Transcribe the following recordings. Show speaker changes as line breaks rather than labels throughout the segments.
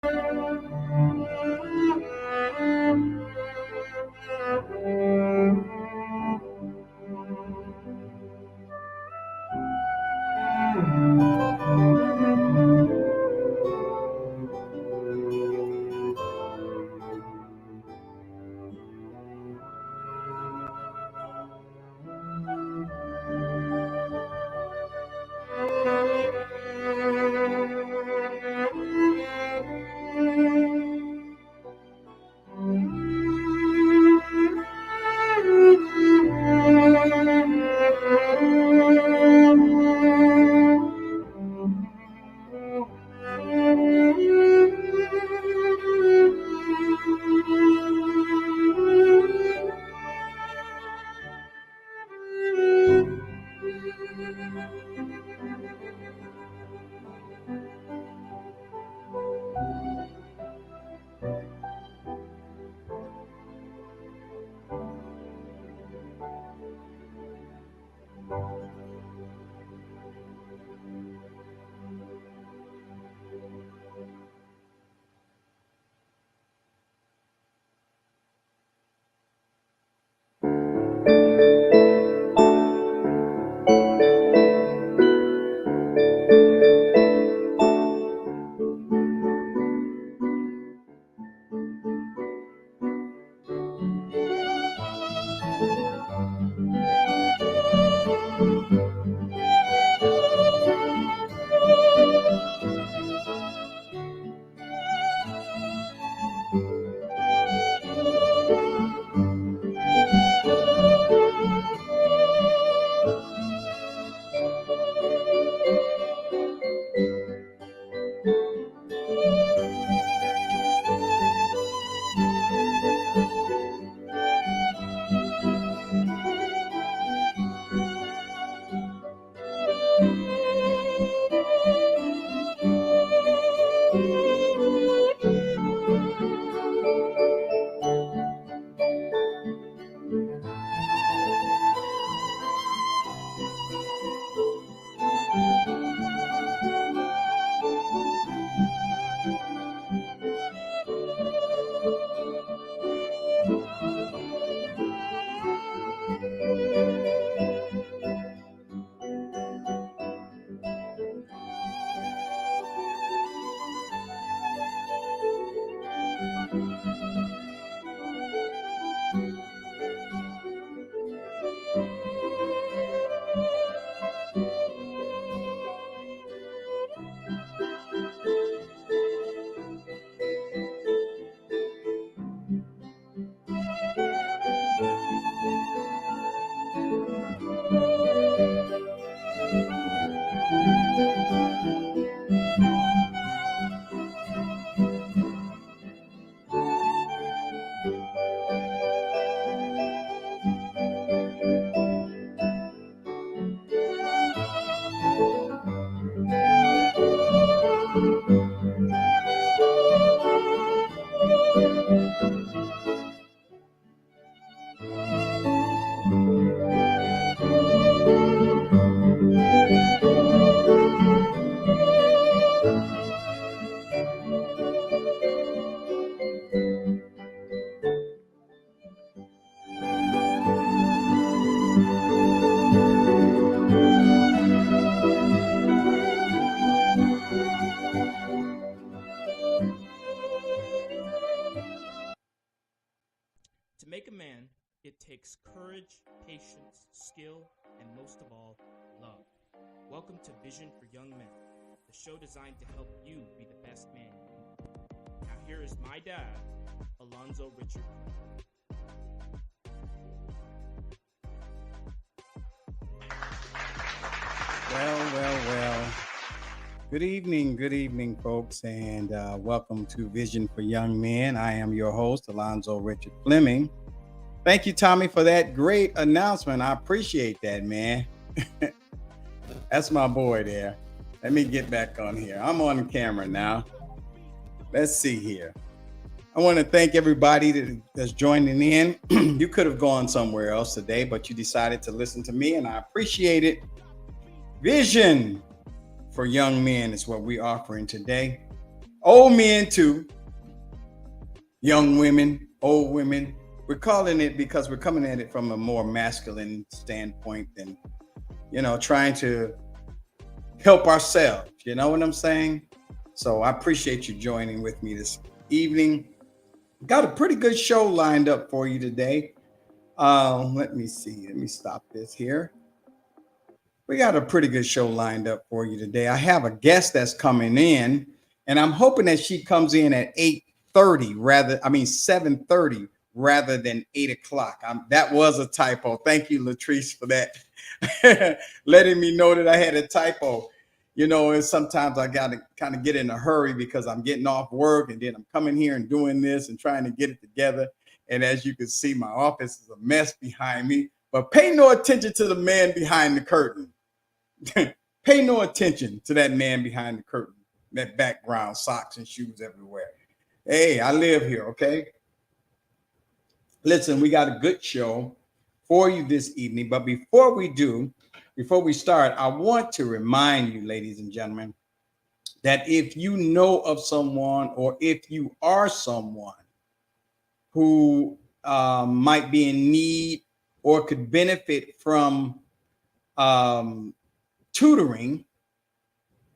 To make a man, it takes courage, patience, skill, and most of all, love. Welcome to Vision for Young Men, the show designed to help you be the best man you can be. Now here is my dad, Alonzo Richard.
Well. Good evening, folks, and welcome to Vision for Young Men. I am your host, Alonzo Richard Fleming. Thank you, Tommy, for that great announcement. I appreciate that, man. That's my boy there. Let me get back on here. I'm on camera now. Let's see here. I want to thank everybody that's joining in. You could have gone somewhere else today, but you decided to listen to me, and I appreciate it. Vision for Young Men is what we're offering today. old men too, young women, old women. We're calling it because we're coming at it from a more masculine standpoint than, trying to help ourselves. You know what I'm saying? So I appreciate you joining with me this evening. Got a pretty good show lined up for you today. Let me see. Let me stop this here. We got a pretty good show lined up for you today. I have a guest that's coming in, and I'm hoping that she comes in at 7:30 rather than 8 o'clock. That was a typo. Thank you, Latrice, for that. Letting me know that I had a typo. And sometimes I got to kind of get in a hurry because I'm getting off work and then I'm coming here and doing this and trying to get it together. And as you can see, my office is a mess behind me. But pay no attention to the man behind the curtain. Pay no attention to that man behind the curtain, that background, socks and shoes everywhere. Hey, I live here, okay? Listen, we got a good show for you this evening. But before we start, I want to remind you, ladies and gentlemen, that if you know of someone or if you are someone who might be in need or could benefit from tutoring,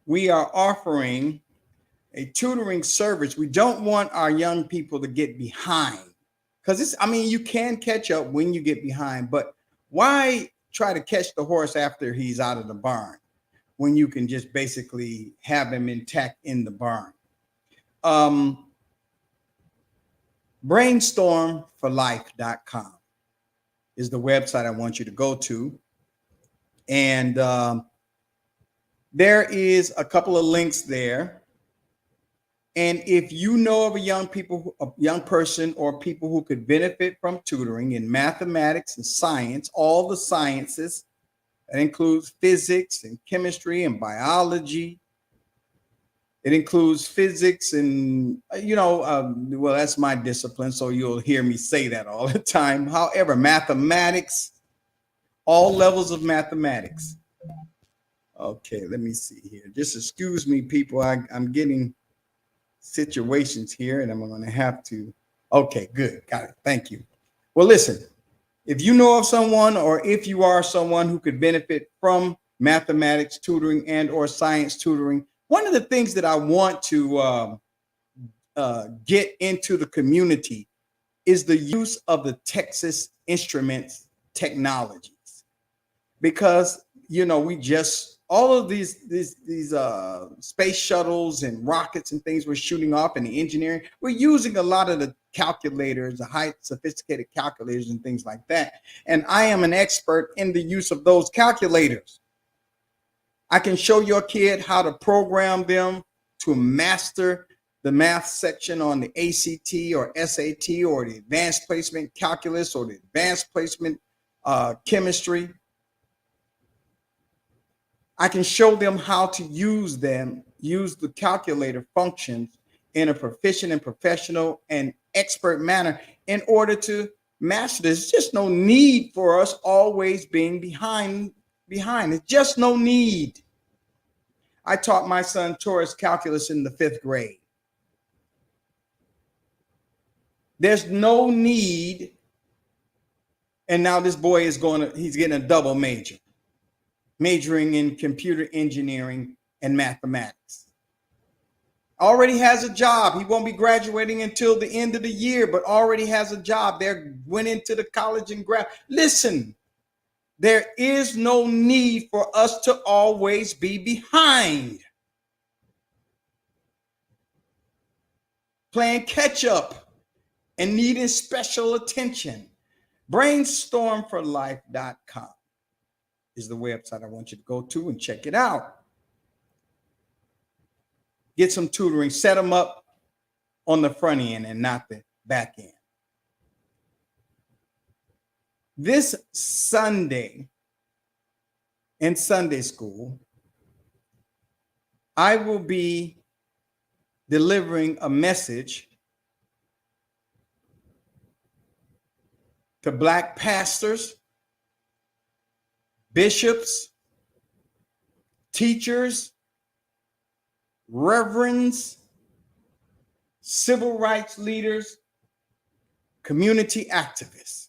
we are offering a tutoring service. We don't want our young people to get behind because you can catch up when you get behind, but why try to catch the horse after he's out of the barn when you can just basically have him intact in the barn? Brainstormforlife.com is the website I want you to go to. And there is a couple of links there. And if you know of a young person or people who could benefit from tutoring in mathematics and science, all the sciences, that includes physics and chemistry and biology. It includes physics and, well, that's my discipline, so you'll hear me say that all the time. However, mathematics, all levels of mathematics. Okay, let me see here. Just excuse me, people. I'm getting situations here and I'm going to have to. Okay, good. Got it. Thank you. Well, listen, if you know of someone or if you are someone who could benefit from mathematics tutoring and or science tutoring, one of the things that I want to get into the community is the use of the Texas Instruments technologies, because we just all of these space shuttles and rockets and things we're shooting off in the engineering, we're using a lot of the calculators, the high sophisticated calculators and things like that. And I am an expert in the use of those calculators. I can show your kid how to program them to master the math section on the ACT or SAT or the advanced placement calculus or the advanced placement chemistry. I can show them how to use the calculator functions in a proficient and professional and expert manner in order to master this. There's just no need for us always being behind. There's just no need. I taught my son Taurus calculus in the 5th grade. There's no need. And now this boy he's getting a double major, majoring in computer engineering and mathematics. Already has a job. He won't be graduating until the end of the year, but already has a job. They went into the college and Listen, there is no need for us to always be behind, playing catch up and needing special attention. Brainstormforlife.com is the website I want you to go to and check it out. Get some tutoring, set them up on the front end and not the back end. This Sunday in Sunday school, I will be delivering a message to Black pastors, bishops, teachers, reverends, civil rights leaders, community activists.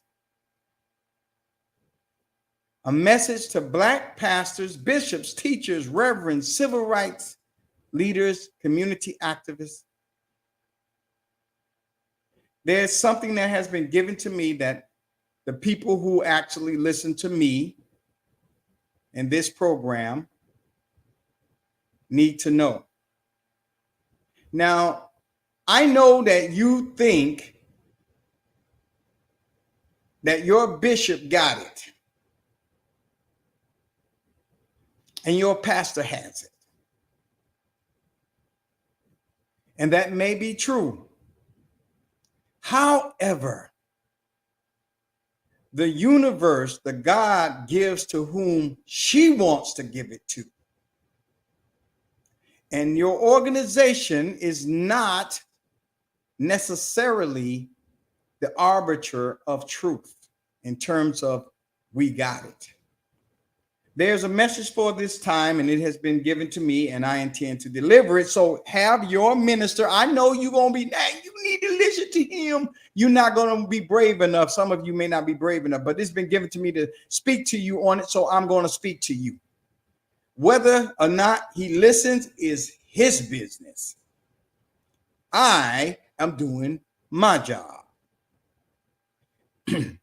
A message to Black pastors, bishops, teachers, reverends, civil rights leaders, community activists. There's something that has been given to me that the people who actually listen to me in this program need to know. Now, I know that you think that your bishop got it and your pastor has it. And that may be true. However, the universe, the God gives to whom she wants to give it to. And your organization is not necessarily the arbiter of truth in terms of we got it. There's a message for this time, and it has been given to me, and I intend to deliver it. So have your minister. I know you're going to be, dang, you need to listen to him. You're not going to be brave enough. Some of you may not be brave enough, but it's been given to me to speak to you on it, so I'm going to speak to you. Whether or not he listens is his business. I am doing my job.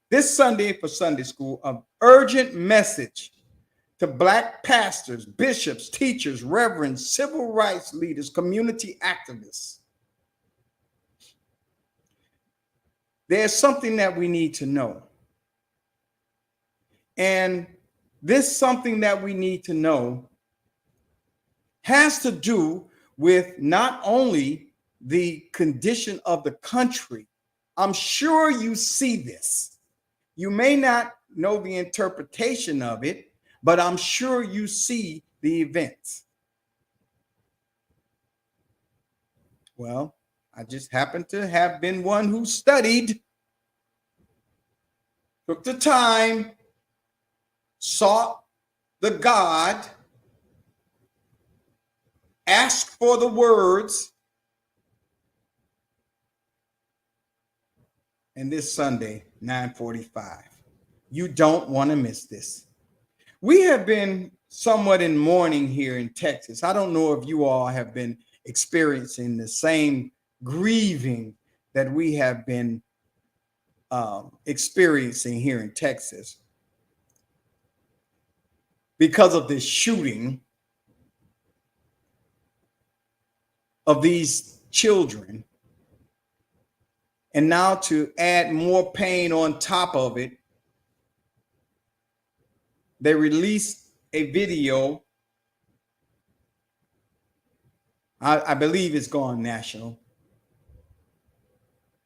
This Sunday for Sunday School, an urgent message to Black pastors, bishops, teachers, reverends, civil rights leaders, community activists. There's something that we need to know. And this something that we need to know has to do with not only the condition of the country. I'm sure you see this. You may not know the interpretation of it, but I'm sure you see the events. Well, I just happen to have been one who studied, took the time, sought the God, asked for the words, and this Sunday, 9:45. You don't want to miss this. We have been somewhat in mourning here in Texas. I don't know if you all have been experiencing the same grieving that we have been experiencing here in Texas because of this shooting of these children. And now to add more pain on top of it, they released a video. I believe it's gone national,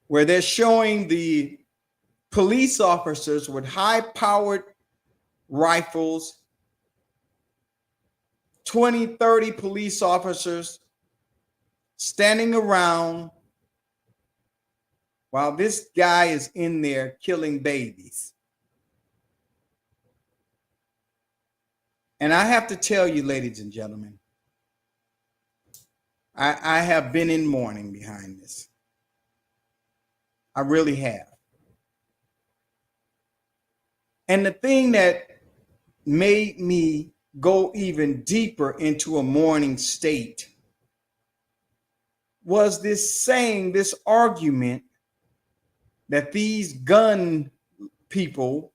where they're showing the police officers with high-powered rifles, 20, 30 police officers standing around while this guy is in there killing babies. And I have to tell you, ladies and gentlemen, I have been in mourning behind this. I really have. And the thing that made me go even deeper into a mourning state was this saying, this argument that these gun people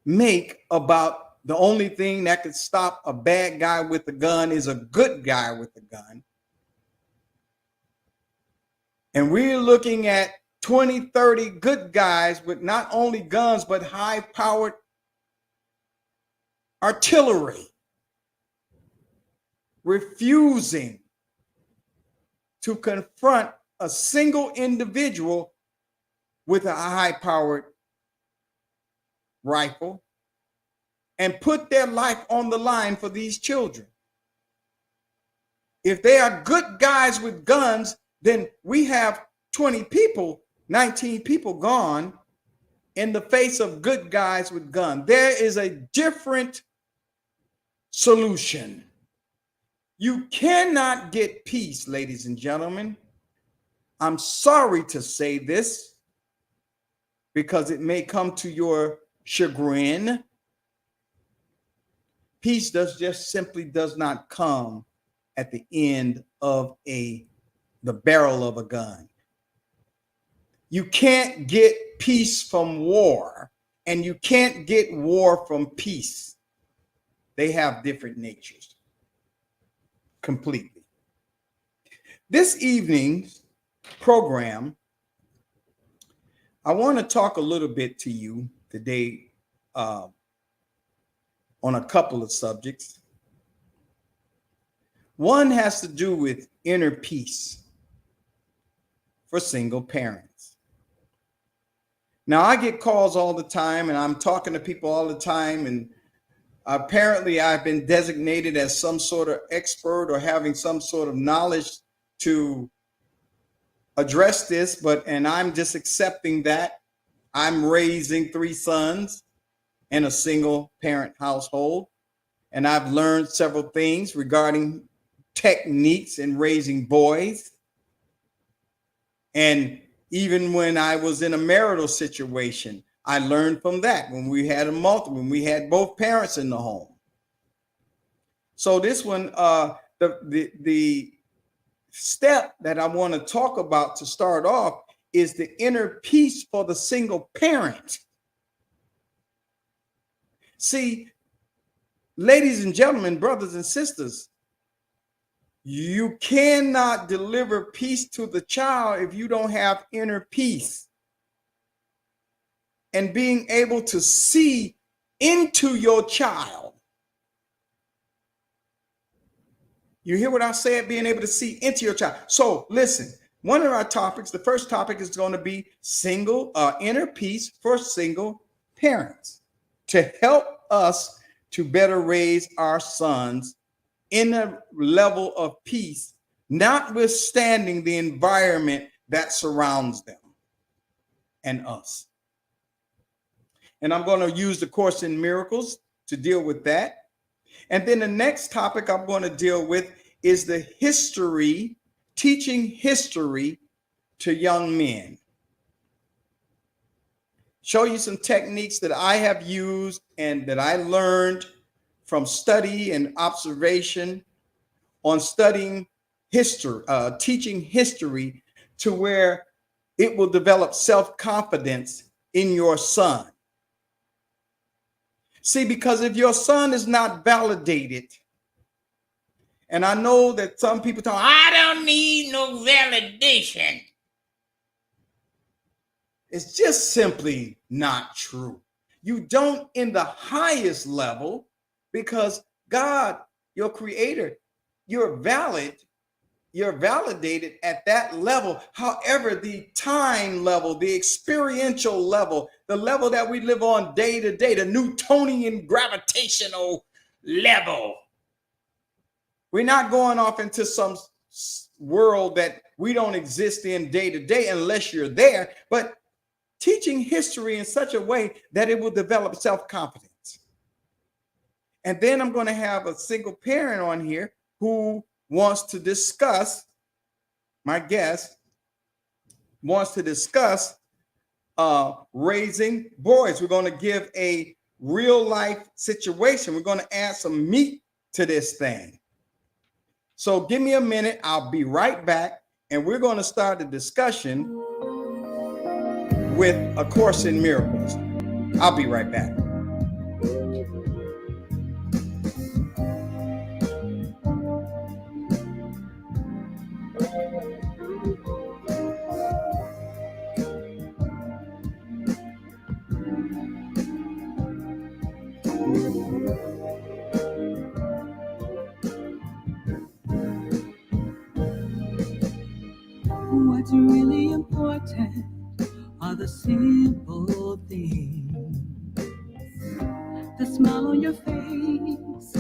make about the only thing that could stop a bad guy with a gun is a good guy with a gun. And we're looking at 20, 30 good guys with not only guns, but high-powered artillery, refusing to confront a single individual with a high-powered rifle and put their life on the line for these children. If they are good guys with guns, then we have 20 people, 19 people gone in the face of good guys with guns. There is a different solution. You cannot get peace, ladies and gentlemen, I'm sorry to say this because it may come to your chagrin. Peace just simply does not come at the end of the barrel of a gun. You can't get peace from war, and you can't get war from peace. They have different natures completely. This evening's program, I want to talk a little bit to you today on a couple of subjects. One has to do with inner peace for single parents. Now, I get calls all the time, and I'm talking to people all the time, and apparently I've been designated as some sort of expert or having some sort of knowledge to address this, and I'm just accepting that. I'm raising 3 sons in a single parent household, and I've learned several things regarding techniques in raising boys. And even when I was in a marital situation, I learned from that when we had when we had both parents in the home. So this one, the step that I want to talk about to start off is the inner peace for the single parent. See, ladies and gentlemen, brothers and sisters, you cannot deliver peace to the child if you don't have inner peace. And being able to see into your child. You hear what I said? Being able to see into your child. So listen, one of our topics, the first topic is going to be inner peace for single parents, to help us to better raise our sons in a level of peace, notwithstanding the environment that surrounds them and us. And I'm going to use the Course in Miracles to deal with that. And then the next topic I'm going to deal with is the teaching history to young men. Show you some techniques that I have used and that I learned from study and observation on studying history, teaching history, to where it will develop self-confidence in your son. See, because if your son is not validated, and I know that some people talk, I don't need no validation. It's just simply not true. You don't in the highest level, because God, your creator, you're validated at that level. However, the time level, the experiential level, the level that we live on day to day, the Newtonian gravitational level. We're not going off into some world that we don't exist in day to day unless you're there, but teaching history in such a way that it will develop self-confidence. And then I'm going to have a single parent on here who wants to discuss, my guest wants to discuss raising boys. We're going to give a real life situation. We're going to add some meat to this thing. So give me a minute. I'll be right back. And we're going to start the discussion with A Course in Miracles. I'll be right back.
What's really important are the simple things. The smile on your face,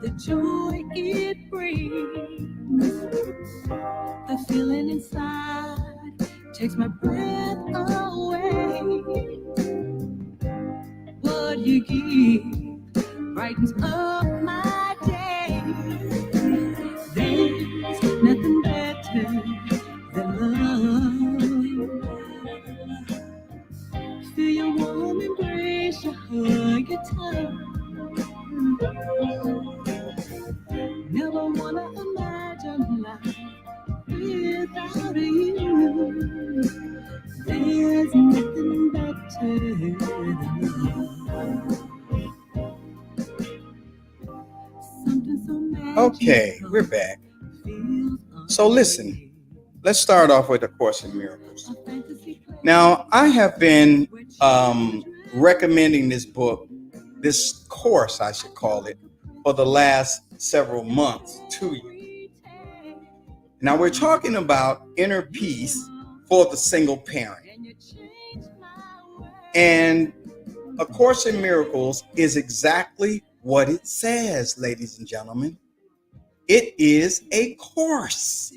the joy it brings, the feeling inside takes my breath away. What you give brightens up my day. There's nothing better than love. Never wanna imagine life without you. There's nothing better than love. Something so magical.
Okay, we're back. So listen, let's start off with A Course in Miracles. Now, I have been recommending this book, this course, I should call it, for the last several months to you. Now, we're talking about inner peace for the single parent. And A Course in Miracles is exactly what it says, ladies and gentlemen. It is a course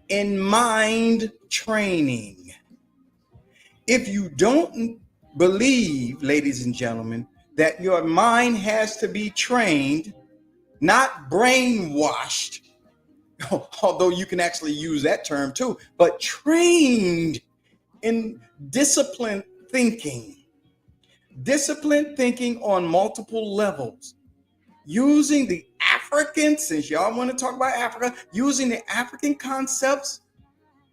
in mind training. If you don't believe, ladies and gentlemen, that your mind has to be trained, not brainwashed, although you can actually use that term too, but trained in disciplined thinking on multiple levels, using the African, since y'all want to talk about Africa, using the African concepts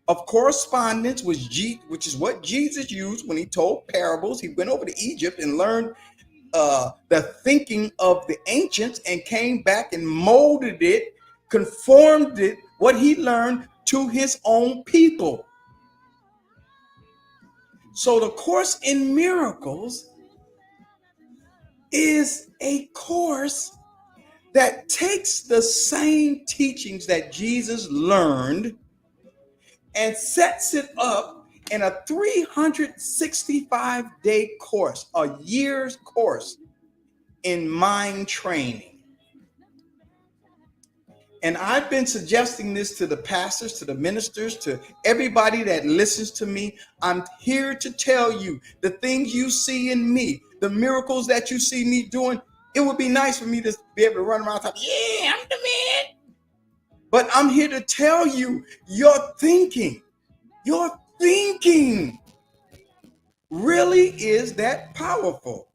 of correspondence, which is what Jesus used when he told parables. He went over to Egypt and learned the thinking of the ancients and came back and molded it, conformed it, what he learned, to his own people. So the Course in Miracles is a course that takes the same teachings that Jesus learned and sets it up in a 365-day course, a year's course in mind training. And I've been suggesting this to the pastors, to the ministers, to everybody that listens to me. I'm here to tell you the things you see in me, the miracles that you see me doing. It would be nice for me to be able to run around talking, yeah, I'm the man. But I'm here to tell you, your thinking really is that powerful.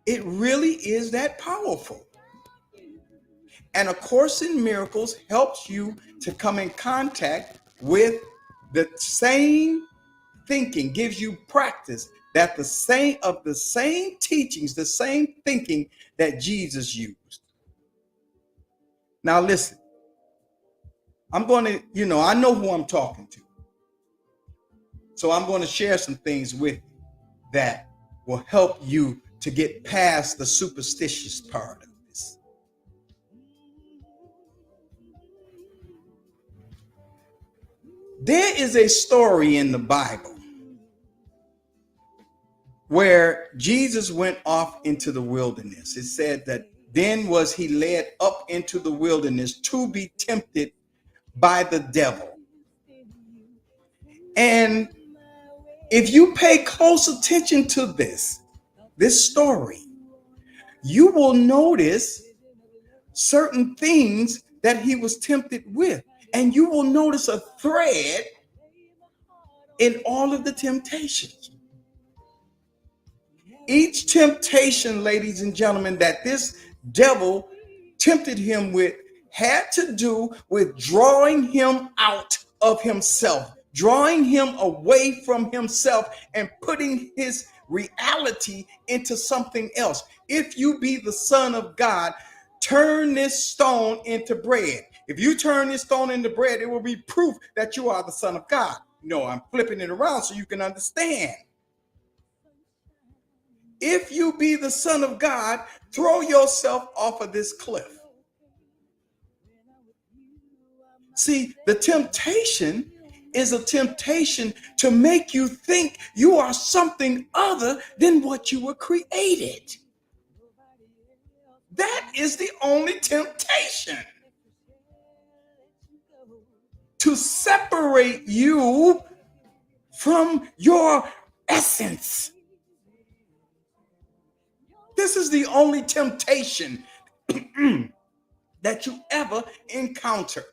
It really is that powerful. And A Course in Miracles helps you to come in contact with the same thinking, gives you practice that the same teachings, the same thinking that Jesus used. Now listen, I'm going to, I know who I'm talking to. So I'm going to share some things with you that will help you to get past the superstitious part of this. There is a story in the Bible where Jesus went off into the wilderness. It said that then was he led up into the wilderness to be tempted by the devil. And if you pay close attention to this story, you will notice certain things that he was tempted with. And you will notice a thread in all of the temptations. Each temptation, ladies and gentlemen, that this devil tempted him with had to do with drawing him out of himself, drawing him away from himself and putting his reality into something else. If you be the Son of God, turn this stone into bread. If you turn this stone into bread, it will be proof that you are the Son of God. No, I'm flipping it around so you can understand. If you be the Son of God, throw yourself off of this cliff. See, the temptation is a temptation to make you think you are something other than what you were created. That is the only temptation. To separate you from your essence. This is the only temptation that you ever encounter.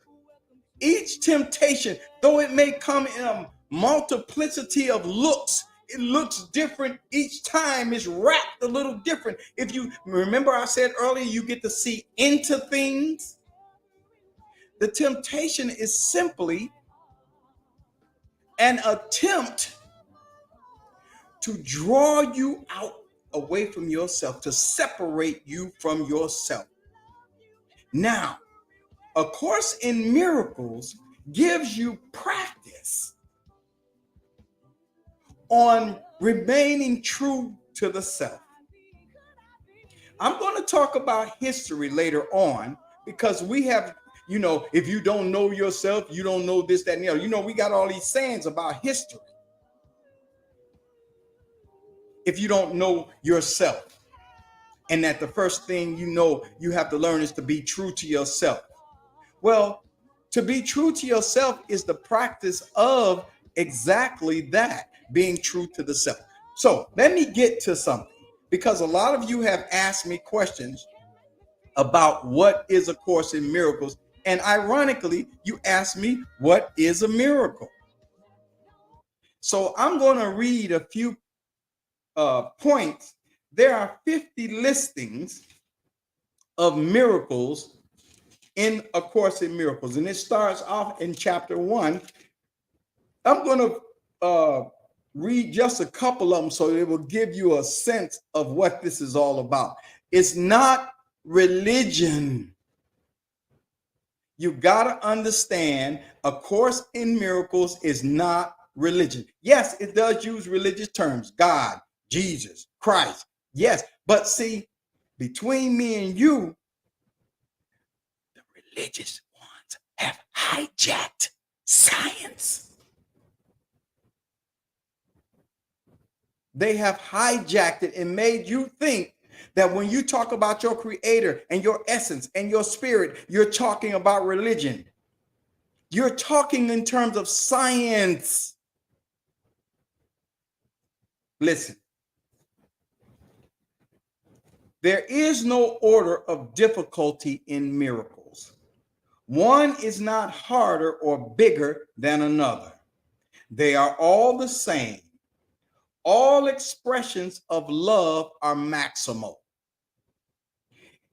Each temptation, though it may come in a multiplicity of looks it looks different each time. It's wrapped a little different. If you remember, I said earlier, you get to see into things. The temptation is simply an attempt to draw you out away from yourself, to separate you from yourself. Now, A Course in Miracles gives you practice on remaining true to the self. I'm going to talk about history later on because we have, if you don't know yourself, you don't know this, that, and the other. We got all these sayings about history. If you don't know yourself, and that the first thing you have to learn is to be true to yourself. Well, to be true to yourself is the practice of exactly that, being true to the self. So let me get to something, because a lot of you have asked me questions about what is A Course in Miracles. And ironically, you asked me, what is a miracle? So I'm going to read a few points. There are 50 listings of miracles in A Course in Miracles. And it starts off in chapter 1. I'm going to read just a couple of them so it will give you a sense of what this is all about. It's not religion. You got to understand, A Course in Miracles is not religion. Yes, it does use religious terms, God, Jesus, Christ. Yes, but see, between me and you, the religious ones have hijacked science. They have hijacked it and made you think that when you talk about your creator and your essence and your spirit, you're talking about religion. You're talking in terms of science. Listen, there is no order of difficulty in miracles. One is not harder or bigger than another. They are all the same. All expressions of love are maximal.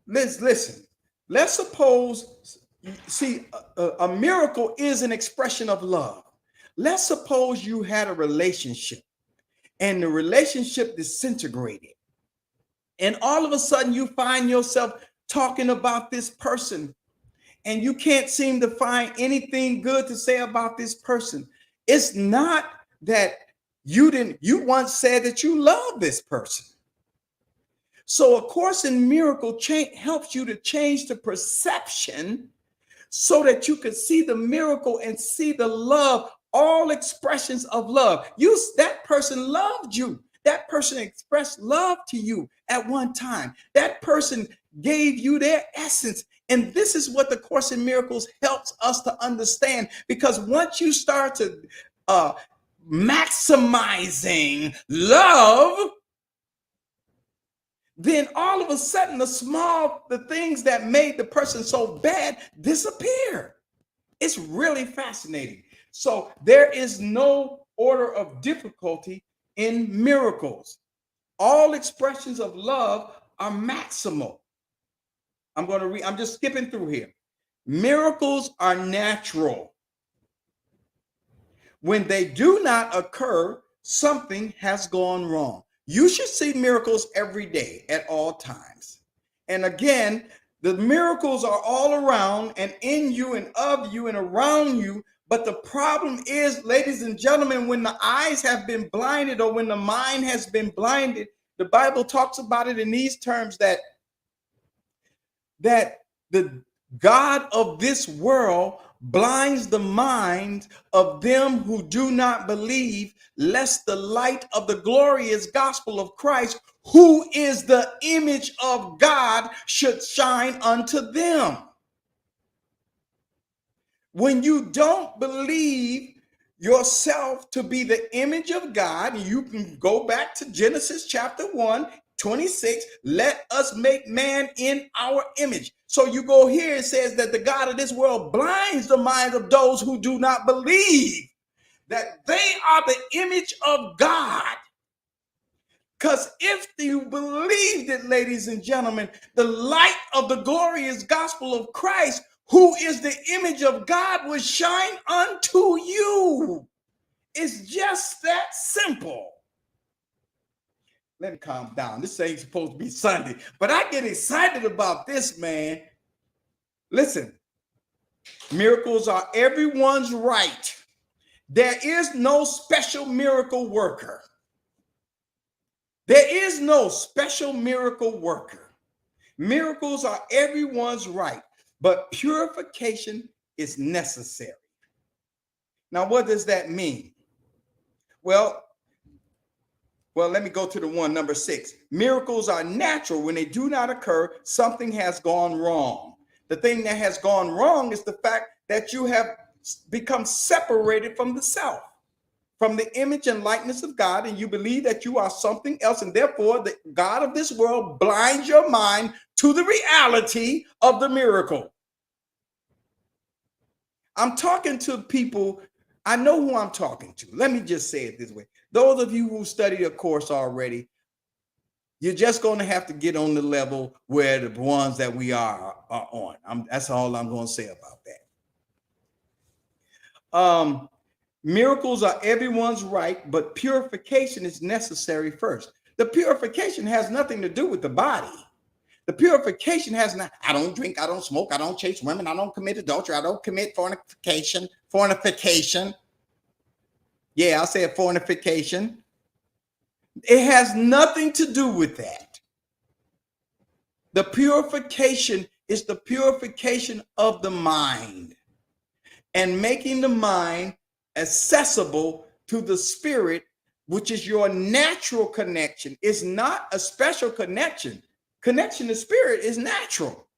Listen, let's suppose, see, a miracle is an expression of love. Let's suppose you had a relationship and the relationship disintegrated. And all of a sudden you find yourself talking about this person and you can't seem to find anything good to say about this person. It's not that you once said that you love this person. So A Course in Miracle helps you to change the perception so that you can see the miracle and see the love, all expressions of love. That person loved you. That person expressed love to you at one time. That person gave you their essence. And this is what the Course in Miracles helps us to understand, because once you start to maximizing love, then all of a sudden the things that made the person so bad disappear. It's really fascinating. So there is no order of difficulty in miracles. All expressions of love are maximal. I'm just skipping through here. Miracles are natural. When they do not occur, something has gone wrong. You should see miracles every day at all times. And again, the miracles are all around and in you and of you and around you. But the problem is, ladies and gentlemen, when the eyes have been blinded or when the mind has been blinded, the Bible talks about it in these terms, that the God of this world blinds the minds of them who do not believe, lest the light of the glorious gospel of Christ, who is the image of God, should shine unto them. When you don't believe yourself to be the image of God, you can go back to Genesis chapter 1:26. Let us make man in our image. So you go here, it says that the God of this world blinds the minds of those who do not believe that they are the image of God. Because if you believed it, ladies and gentlemen, the light of the glorious gospel of Christ, who is the image of God, will shine unto you. It's just that simple. Let me calm down. This ain't supposed to be Sunday, but I get excited about this, man. Listen, miracles are everyone's right. There is no special miracle worker. There is no special miracle worker. Miracles are everyone's right, but purification is necessary. Now, what does that mean? Well, let me go to the one, number 6. Miracles are natural. When they do not occur, something has gone wrong. The thing that has gone wrong is the fact that you have become separated from the self, from the image and likeness of God, and you believe that you are something else, and therefore the God of this world blinds your mind to the reality of the miracle. I'm talking to people. I know who I'm talking to. Let me just say it this way. Those of you who studied a course already, you're just going to have to get on the level where the ones that we are on. That's all I'm going to say about that. Miracles are everyone's right, but purification is necessary first. The purification has nothing to do with the body. The purification has not, I don't drink, I don't smoke, I don't chase women, I don't commit adultery, I don't commit fornication. Yeah, I said fornication. It has nothing to do with that. The purification is the purification of the mind and making the mind accessible to the spirit, which is your natural connection. It's not a special connection. Connection to spirit is natural.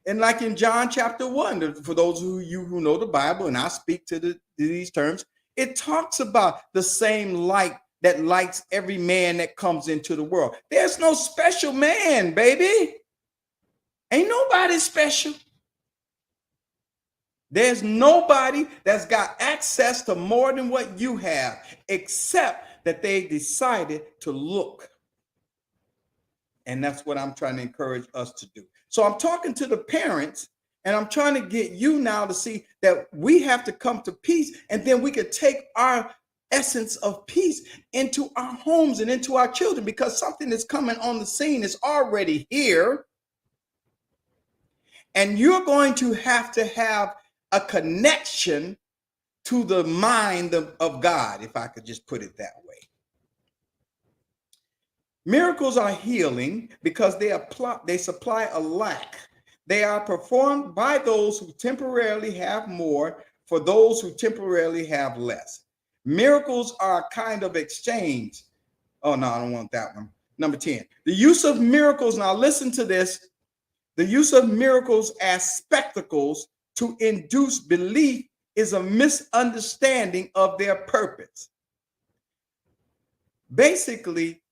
And like in John chapter 1, for those of you who know the Bible, and I speak to these terms, it talks about the same light that lights every man that comes into the world. There's no special man, baby. Ain't nobody special. There's nobody that's got access to more than what you have, except that they decided to look. And that's what I'm trying to encourage us to do. So I'm talking to the parents, and I'm trying to get you now to see that we have to come to peace, and then we can take our essence of peace into our homes and into our children, because something that's coming on the scene is already here. And you're going to have a connection to the mind of God, if I could just put it that way. Miracles are healing because they supply a lack. They are performed by those who temporarily have more for those who temporarily have less. Miracles are a kind of exchange. Oh, no, I don't want that one. Number 10, the use of miracles. Now listen to this. The use of miracles as spectacles to induce belief is a misunderstanding of their purpose. Basically,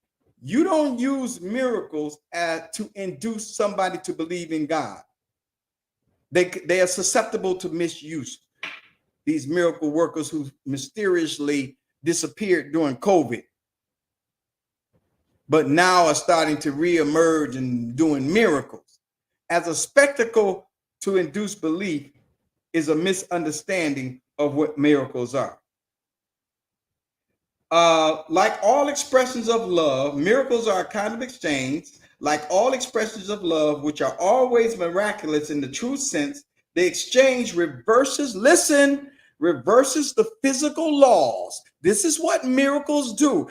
you don't use miracles to induce somebody to believe in God. They are susceptible to misuse. These miracle workers who mysteriously disappeared during COVID, but now are starting to reemerge and doing miracles. As a spectacle to induce belief is a misunderstanding of what miracles are. Like all expressions of love, miracles are a kind of exchange. Like all expressions of love, which are always miraculous in the true sense, the exchange reverses the physical laws. This is what miracles do.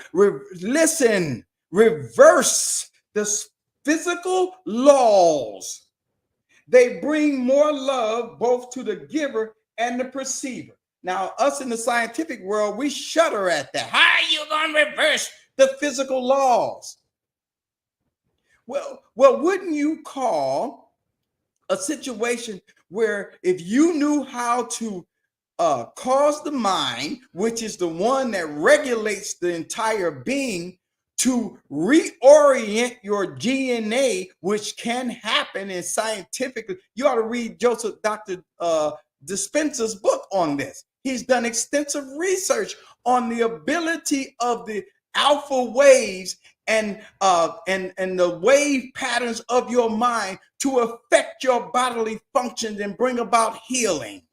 Reverse the physical laws. They bring more love both to the giver and the perceiver. Now, us in the scientific world, we shudder at that. How are you going to reverse the physical laws? Well, wouldn't you call a situation where if you knew how to cause the mind, which is the one that regulates the entire being, to reorient your DNA, which can happen in scientifically, you ought to read Dr. Dispenza's book on this. He's done extensive research on the ability of the alpha waves and the wave patterns of your mind to affect your bodily functions and bring about healing.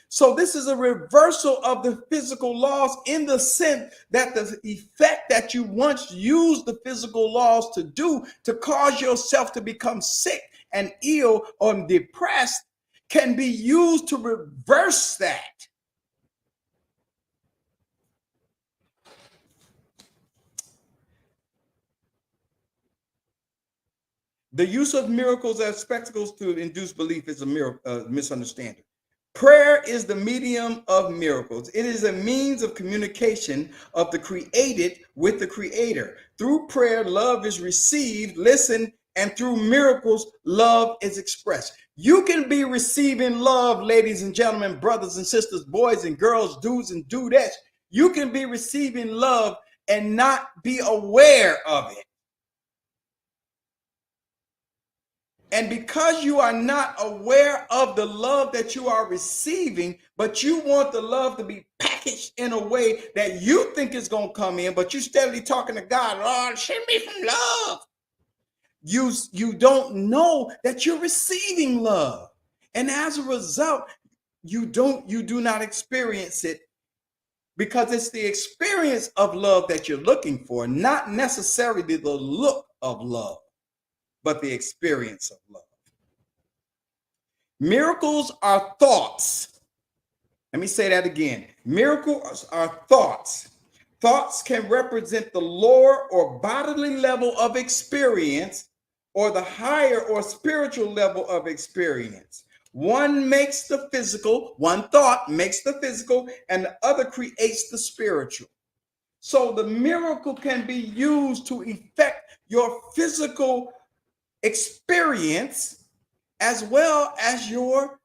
So this is a reversal of the physical laws in the sense that the effect that you once used the physical laws to do to cause yourself to become sick and ill or depressed can be used to reverse that. The use of miracles as spectacles to induce belief is a misunderstanding. Prayer is the medium of miracles. It is a means of communication of the created with the creator. Through prayer, love is received, listened, and through miracles, love is expressed. You can be receiving love, ladies and gentlemen, brothers and sisters, boys and girls, dudes and dudettes. You can be receiving love and not be aware of it. And because you are not aware of the love that you are receiving, but you want the love to be packaged in a way that you think is going to come in, but you steadily talking to God, Lord, send me some love. You don't know that you're receiving love. And as a result, you do not experience it, because it's the experience of love that you're looking for, not necessarily the look of love, but the experience of love. Miracles are thoughts. Let me say that again. Miracles are thoughts. Thoughts can represent the lower or bodily level of experience or the higher or spiritual level of experience. One makes the physical, one thought makes the physical, and the other creates the spiritual. So the miracle can be used to affect your physical experience as well as your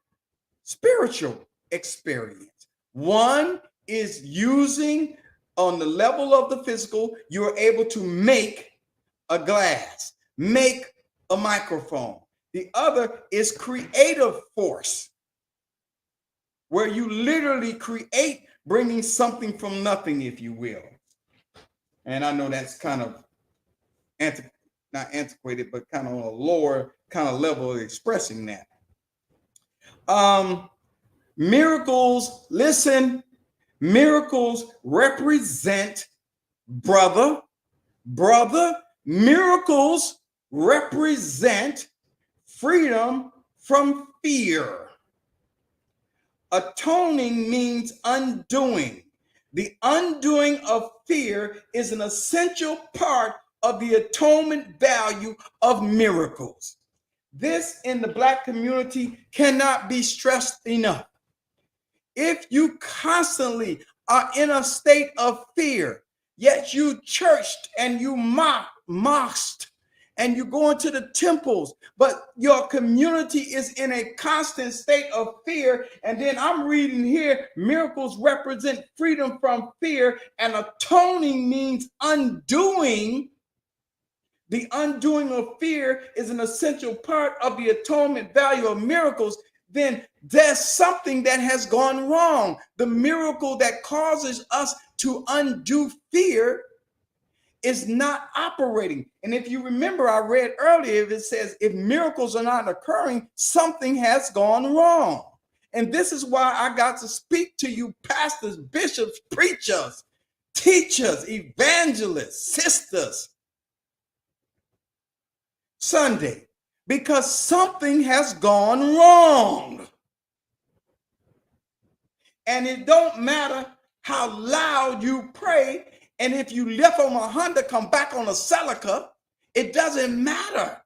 spiritual experience. One is using on the level of the physical, you're able to make a glass, make a microphone. The other is creative force, where you literally create, bringing something from nothing, if you will. And I know that's kind of not antiquated, but kind of on a lower kind of level of expressing that. Miracles, listen, miracles represent brother, miracles represent freedom from fear. Atoning means undoing. The undoing of fear is an essential part of the atonement value of miracles. This in the Black community cannot be stressed enough. If you constantly are in a state of fear, yet you churched and you mocked and you go into the temples, but your community is in a constant state of fear. And then I'm reading here, miracles represent freedom from fear, and atoning means undoing. The undoing of fear is an essential part of the atonement value of miracles. Then there's something that has gone wrong. The miracle that causes us to undo fear is not operating. And if you remember, I read earlier, it says if miracles are not occurring, something has gone wrong. And this is why I got to speak to you, pastors, bishops, preachers, teachers, evangelists, sisters, Sunday, because something has gone wrong. And it don't matter how loud you pray, and if you left on a Honda, come back on a Celica, it doesn't matter.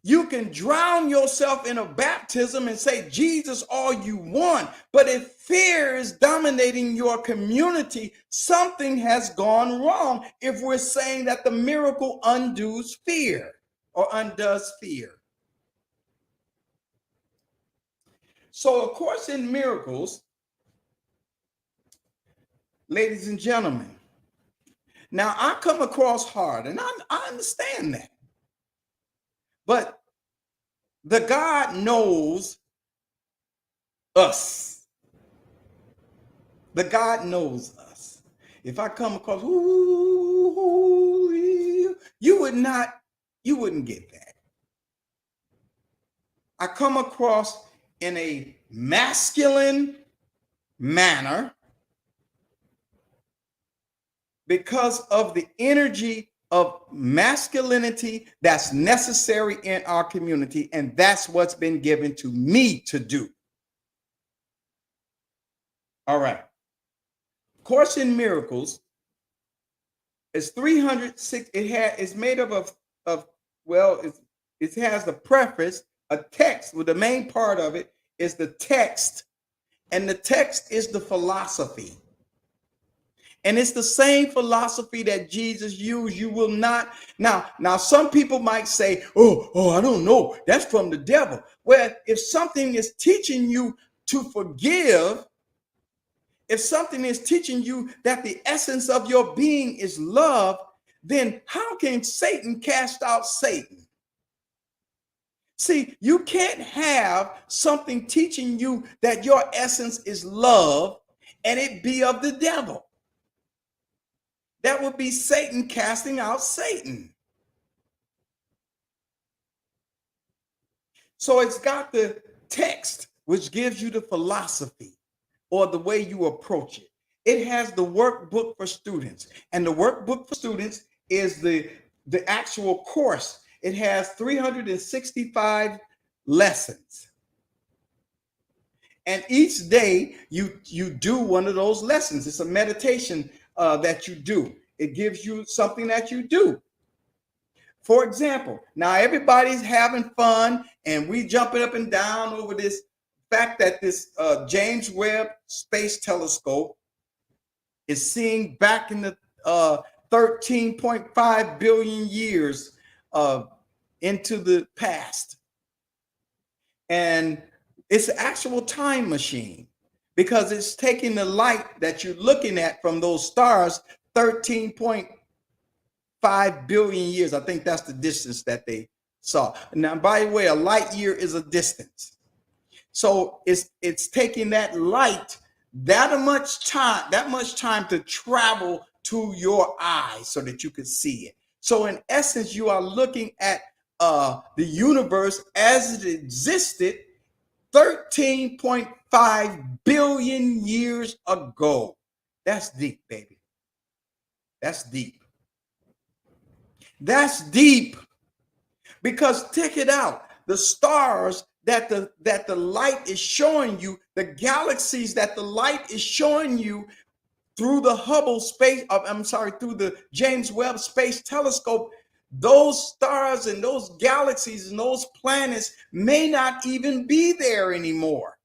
You can drown yourself in a baptism and say Jesus all you want, but if fear is dominating your community, something has gone wrong if we're saying that the miracle undoes fear or undoes fear. So, of course, in miracles, ladies and gentlemen, now I come across hard, and I understand that. But the God knows us. The God knows us. If I come across, ooh, you wouldn't get that. I come across in a masculine manner because of the energy of masculinity that's necessary in our community, and that's what's been given to me to do. All right. Course in Miracles is 306. It's made up of well, it has the preface, a text, with the main part of it is the text, and the text is the philosophy. And it's the same philosophy that Jesus used. You will not. Now, some people might say, oh, I don't know. That's from the devil. Well, if something is teaching you to forgive, if something is teaching you that the essence of your being is love, then how can Satan cast out Satan? See, you can't have something teaching you that your essence is love and it be of the devil. That would be Satan casting out Satan. So it's got the text, which gives you the philosophy or the way you approach it. It has the workbook for students, and the workbook for students is the actual course. It has 365 lessons. And each day you do one of those lessons. It's a meditation that you do. It gives you something that you do. For example, now everybody's having fun and we jumping up and down over this fact that this James Webb Space Telescope is seeing back in the 13.5 billion years into the past. And it's an actual time machine, because it's taking the light that you're looking at from those stars 13.5 billion years. I think that's the distance that they saw. Now, by the way, a light year is a distance. So it's taking that light that much time to travel to your eyes so that you can see it. So in essence, you are looking at the universe as it existed 13.5 billion years ago. That's deep, baby. That's deep. That's deep. Because check it out. The stars that the light is showing you, the galaxies that the light is showing you through the through the James Webb Space Telescope, those stars and those galaxies and those planets may not even be there anymore.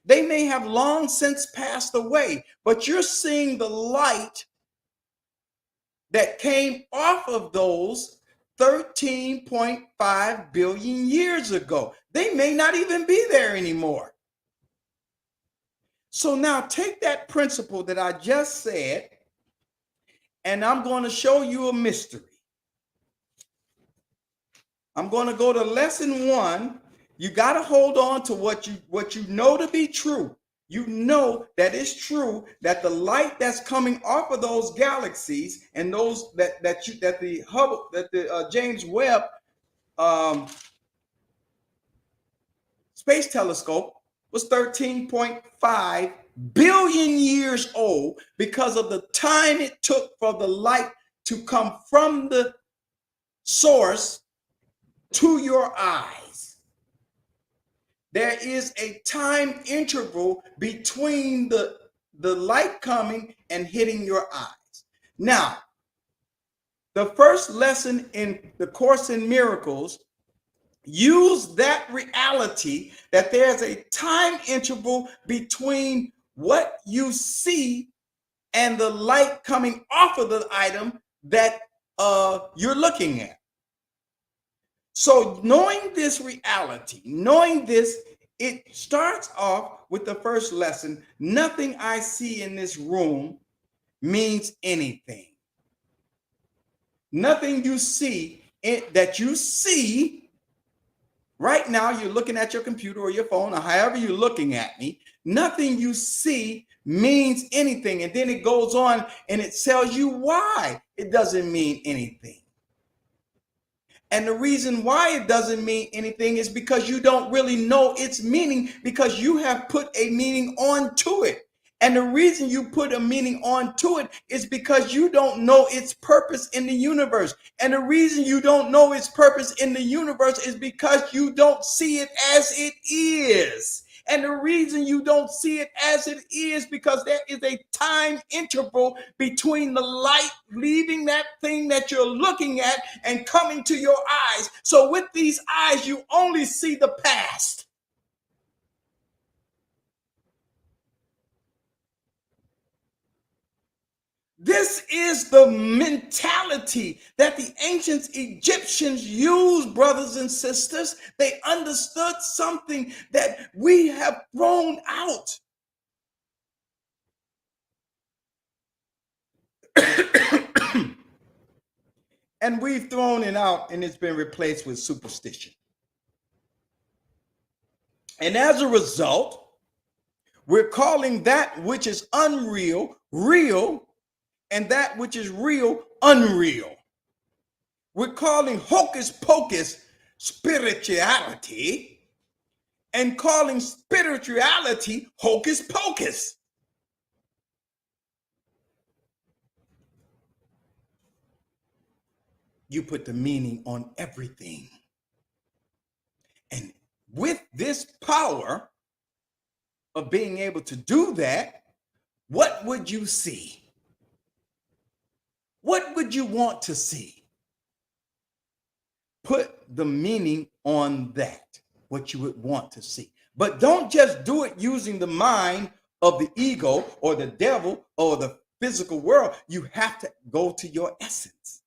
They may have long since passed away, but you're seeing the light that came off of those 13.5 billion years ago. They may not even be there anymore. So now take that principle that I just said, and I'm going to show you a mystery. I'm going to go to lesson 1. You got to hold on to what you know to be true. You know that it's true that the light that's coming off of those galaxies and those that the James Webb Space Telescope was 13.5 billion years old, because of the time it took for the light to come from the source to your eyes. There is a time interval between the light coming and hitting your eyes. Now, the first lesson in the Course in Miracles use that reality that there's a time interval between what you see and the light coming off of the item that you're looking at. So knowing this reality, knowing this, it starts off with the first lesson. Nothing I see in this room means anything. Nothing you see that you see right now, you're looking at your computer or your phone or however you're looking at me. Nothing you see means anything. And then it goes on and it tells you why it doesn't mean anything. And the reason why it doesn't mean anything is because you don't really know its meaning, because you have put a meaning onto it. And the reason you put a meaning onto it is because you don't know its purpose in the universe. And the reason you don't know its purpose in the universe is because you don't see it as it is. And the reason you don't see it as it is because there is a time interval between the light leaving that thing that you're looking at and coming to your eyes. So with these eyes, you only see the past. This is the mentality that the ancient Egyptians used, brothers and sisters. They understood something that we have thrown out. And we've thrown it out, and it's been replaced with superstition. And as a result, we're calling that which is unreal, real, and that which is real, unreal. We're calling hocus pocus spirituality and calling spirituality hocus pocus. You put the meaning on everything. And with this power of being able to do that, what would you see? What would you want to see? Put the meaning on that, what you would want to see. But don't just do it using the mind of the ego or the devil or the physical world. You have to go to your essence.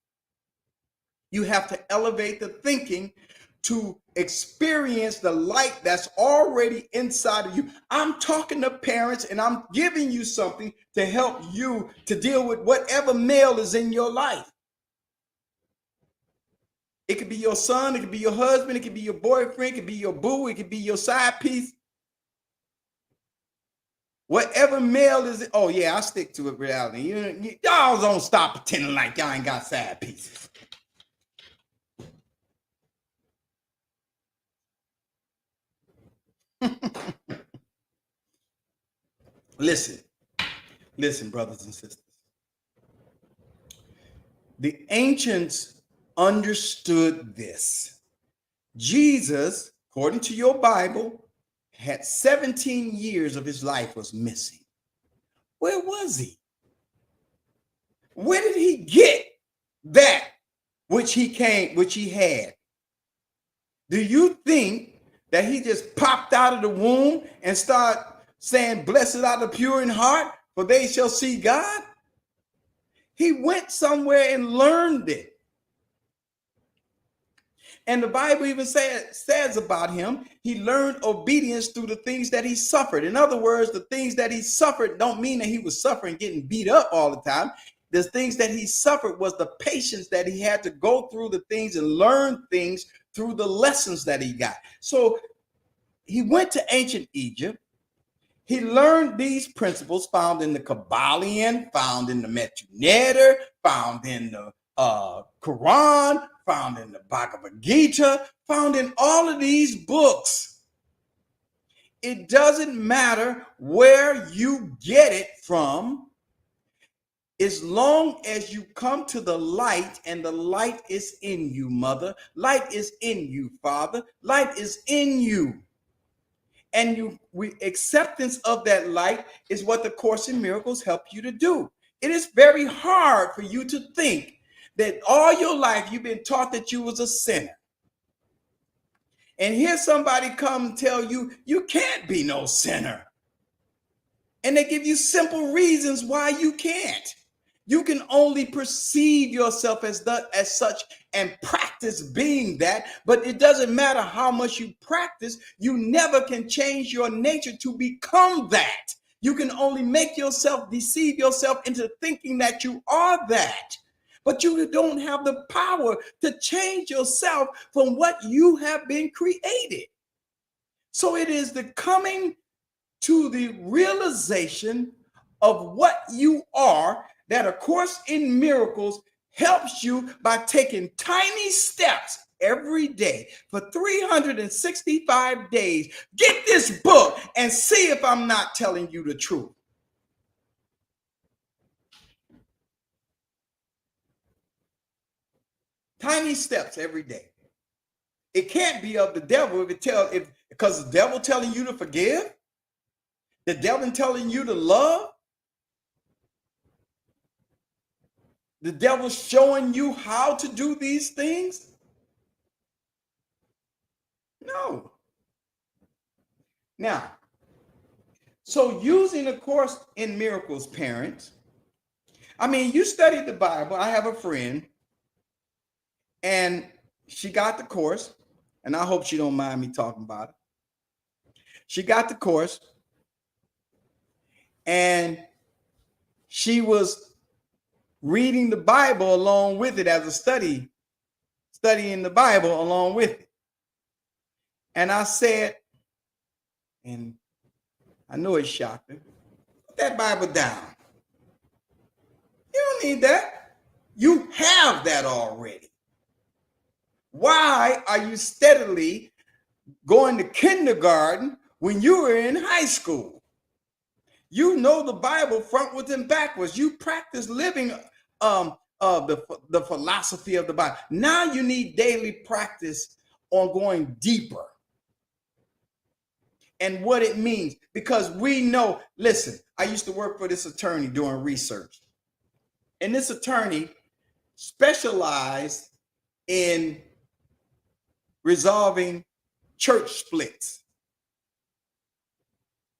You have to elevate the thinking to experience the light that's already inside of you. I'm talking to parents and I'm giving you something to help you to deal with whatever male is in your life. It could be your son, it could be your husband, it could be your boyfriend, it could be your boo, it could be your side piece. Whatever male is, oh yeah, I stick to it, reality. Y'all don't stop pretending like y'all ain't got side pieces. Listen, brothers and sisters. The ancients understood this. Jesus, according to your Bible, had 17 years of his life was missing. Where was he? Where did he get that which he had? Do you think that he just popped out of the womb and started saying, "Blessed are the pure in heart, for they shall see God"? He went somewhere and learned it. And the Bible even says about him, he learned obedience through the things that he suffered. In other words, the things that he suffered don't mean that he was suffering, getting beat up all the time. The things that he suffered was the patience that he had to go through the things and learn things through the lessons that he got. So he went to ancient Egypt. He learned these principles found in the Kabbalion, found in the Metu Neter, found in the Quran, found in the Bhagavad Gita, found in all of these books. It doesn't matter where you get it from, as long as you come to the light, and the light is in you, mother. Light is in you, father. Light is in you. And acceptance of that light is what the Course in Miracles help you to do. It is very hard for you to think that all your life you've been taught that you was a sinner. And here somebody come and tell you, you can't be no sinner. And they give you simple reasons why you can't. You can only perceive yourself as such and practice being that, but it doesn't matter how much you practice, you never can change your nature to become that. You can only make yourself deceive yourself into thinking that you are that, but you don't have the power to change yourself from what you have been created. So it is the coming to the realization of what you are, that A Course in Miracles helps you by taking tiny steps every day for 365 days. Get this book and see if I'm not telling you the truth. Tiny steps every day. It can't be of the devil because the devil telling you to forgive, the devil telling you to love, the devil showing you how to do these things. No. Now, so using A Course in Miracles, parents, I mean, you studied the Bible. I have a friend, and she got the course, and I hope she don't mind me talking about it. She got the course, and she was reading the Bible along with it as a studying the Bible along with it. And I said, and I know it shocked her, put that Bible down. You don't need that. You have that already. Why are you steadily going to kindergarten when you were in high school? You know the Bible frontwards and backwards. You practice living the philosophy of the Bible. Now you need daily practice on going deeper and what it means, because we know, listen, I used to work for this attorney doing research, and this attorney specialized in resolving church splits.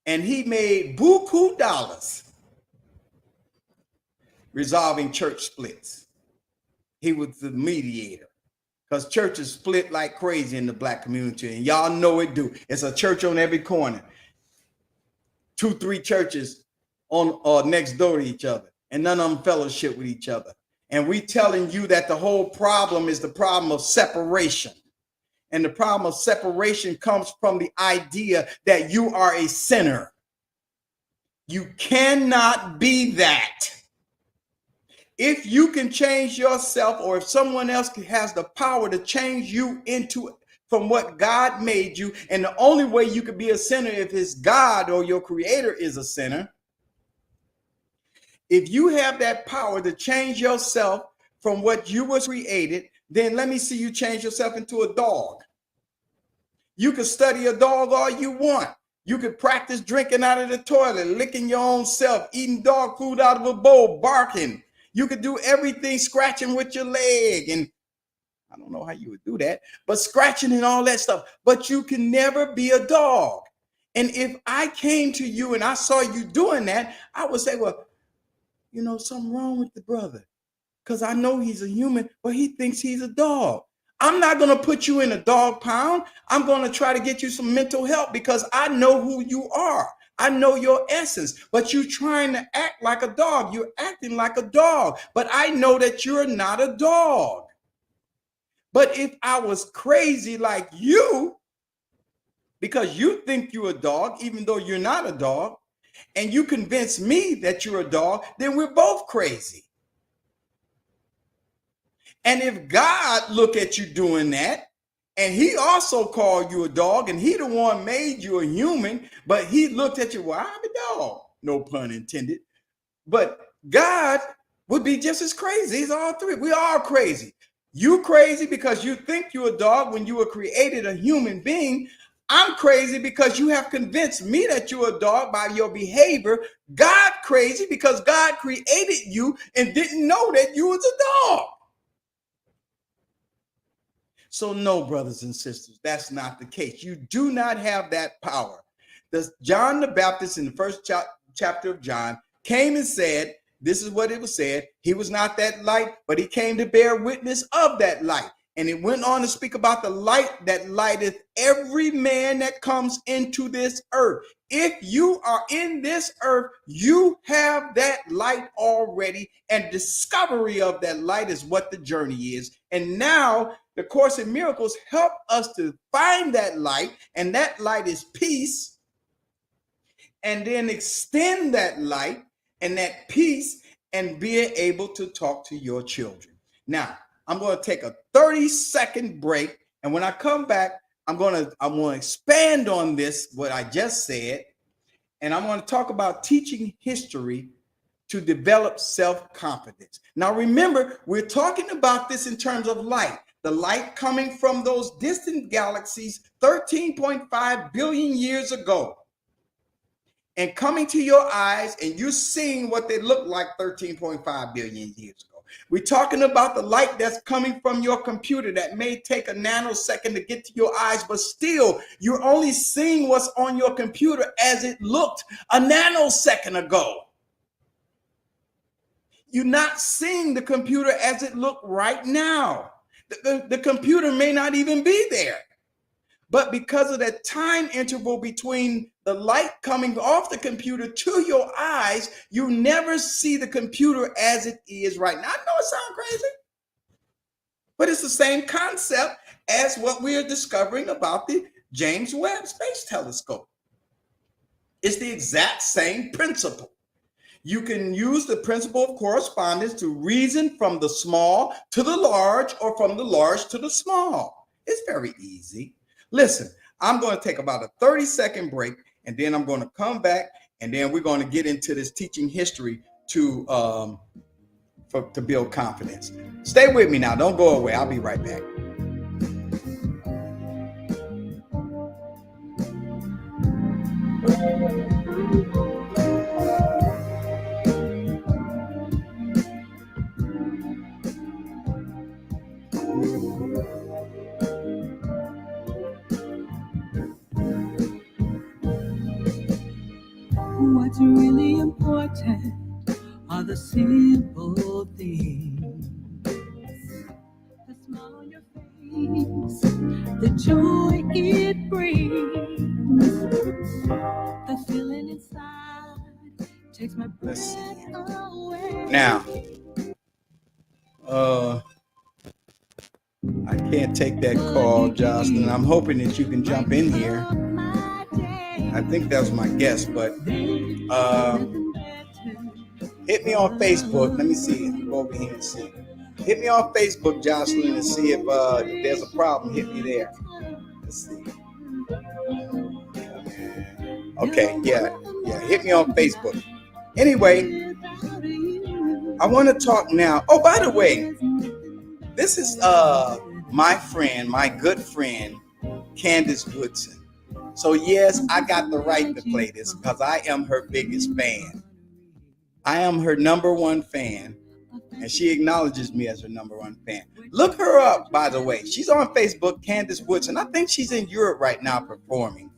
And he made buku dollars resolving church splits. He was the mediator, because churches split like crazy in the black community, and y'all know it do. It's a church on every corner, 2-3 churches on next door to each other, and none of them fellowship with each other. And we telling you that the whole problem is the problem of separation. And the problem of separation comes from the idea that you are a sinner. You cannot be that. If you can change yourself, or if someone else has the power to change you from what God made you, and the only way you could be a sinner if it's God or your creator is a sinner. If you have that power to change yourself from what you was created, then let me see you change yourself into a dog. You can study a dog all you want. You could practice drinking out of the toilet, licking your own self, eating dog food out of a bowl, barking. You could do everything, scratching with your leg. And I don't know how you would do that, but scratching and all that stuff. But you can never be a dog. And if I came to you and I saw you doing that, I would say, well, you know, something wrong with the brother, because I know he's a human, but he thinks he's a dog. I'm not going to put you in a dog pound. I'm going to try to get you some mental help, because I know who you are. I know your essence, but you're trying to act like a dog. You're acting like a dog, but I know that you're not a dog. But if I was crazy like you, because you think you're a dog, even though you're not a dog, and you convince me that you're a dog, then we're both crazy. And if God look at you doing that, and he also called you a dog, and he the one made you a human, but he looked at you, well, I'm a dog, no pun intended. But God would be just as crazy as all three. We are crazy. You crazy because you think you're a dog when you were created a human being. I'm crazy because you have convinced me that you're a dog by your behavior. God crazy because God created you and didn't know that you was a dog. So no, brothers and sisters, that's not the case. You do not have that power. John the Baptist in the first chapter of John came and said, this is what it was said, he was not that light, but he came to bear witness of that light. And it went on to speak about the light that lighteth every man that comes into this earth. If you are in this earth, you have that light already, and discovery of that light is what the journey is. And now the Course in Miracles help us to find that light, and that light is peace. and then extend that light and that peace and be able to talk to your children. Now, I'm going to take a 30-second break, and when I come back, I'm going to expand on this, what I just said, and I'm going to talk about teaching history to develop self-confidence. Now, remember, we're talking about this in terms of light, the light coming from those distant galaxies 13.5 billion years ago, and coming to your eyes, and you're seeing what they look like 13.5 billion years ago. We're talking about the light that's coming from your computer that may take a nanosecond to get to your eyes, but still, you're only seeing what's on your computer as it looked a nanosecond ago. You're not seeing the computer as it looked right now. The computer may not even be there. But because of that time interval between the light coming off the computer to your eyes, you never see the computer as it is right now. I know it sounds crazy, but it's the same concept as what we are discovering about the James Webb Space Telescope. It's the exact same principle. You can use the principle of correspondence to reason from the small to the large, or from the large to the small. It's very easy. Listen, I'm going to take about a 30-second break, and then I'm going to come back, and then we're going to get into this teaching history to build confidence. Stay with me now. Don't go away. I'll be right back.
What's really important are the simple things. The smile on your face, the joy it brings, the feeling inside takes my breath away.
Now, I can't take that call, Jocelyn. I'm hoping that you can jump in here. I think that was my guess, but hit me on Facebook. Let me see. Go over here and see. Hit me on Facebook, Jocelyn, and see if there's a problem. Hit me there. Let's see. Okay, yeah. Hit me on Facebook. Anyway, I want to talk now. Oh, by the way, this is my friend, my good friend, Candace Woodson. So yes, I got the right to play this because I am her biggest fan. I am her number one fan, and she acknowledges me as her number one fan. Look her up, by the way. She's on Facebook, Candace Woodson. I think she's in Europe right now performing.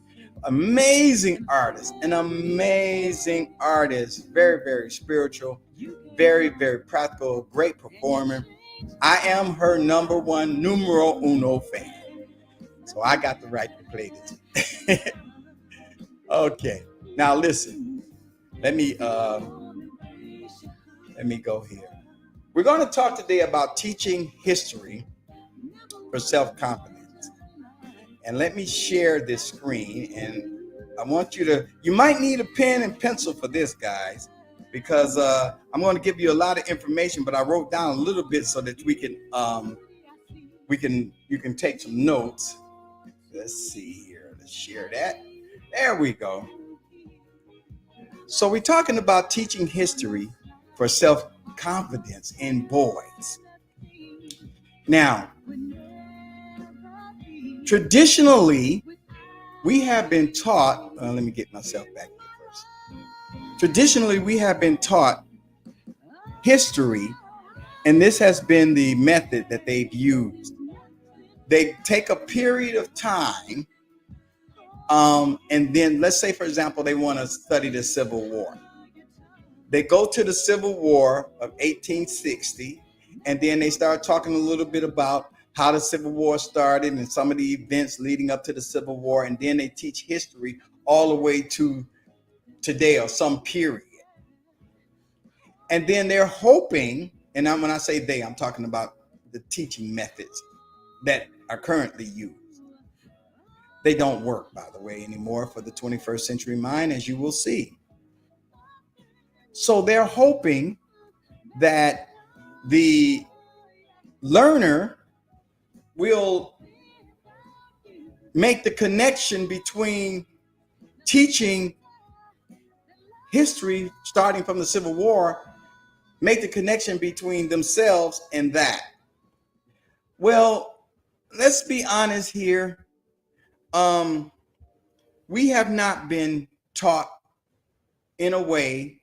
Amazing artist, an amazing artist. Very, very spiritual, very, very practical, great performer. I am her number one, numero uno fan. So I got the right to play this. Okay, now listen. Let me go here. We're going to talk today about teaching history for self-confidence. And let me share this screen. And I want you might need a pen and pencil for this, guys, because I'm going to give you a lot of information, but I wrote down a little bit so that you can take some notes. Let's see here. Let's share that. There we go. So we're talking about teaching history for self-confidence in boys. Now, traditionally, we have been taught, let me get myself back here first. Traditionally, we have been taught history, and this has been the method that they've used. They take a period of time, and then let's say, for example, they want to study the Civil War. They go to the Civil War of 1860, and then they start talking a little bit about how the Civil War started and some of the events leading up to the Civil War, and then they teach history all the way to today or some period. And then they're hoping, and when I say they, I'm talking about the teaching methods that are currently used. They don't work, by the way, anymore for the 21st century mind, as you will see. So they're hoping that the learner will make the connection between teaching history starting from the Civil War, make the connection between themselves and that. Well, let's be honest here. We have not been taught in a way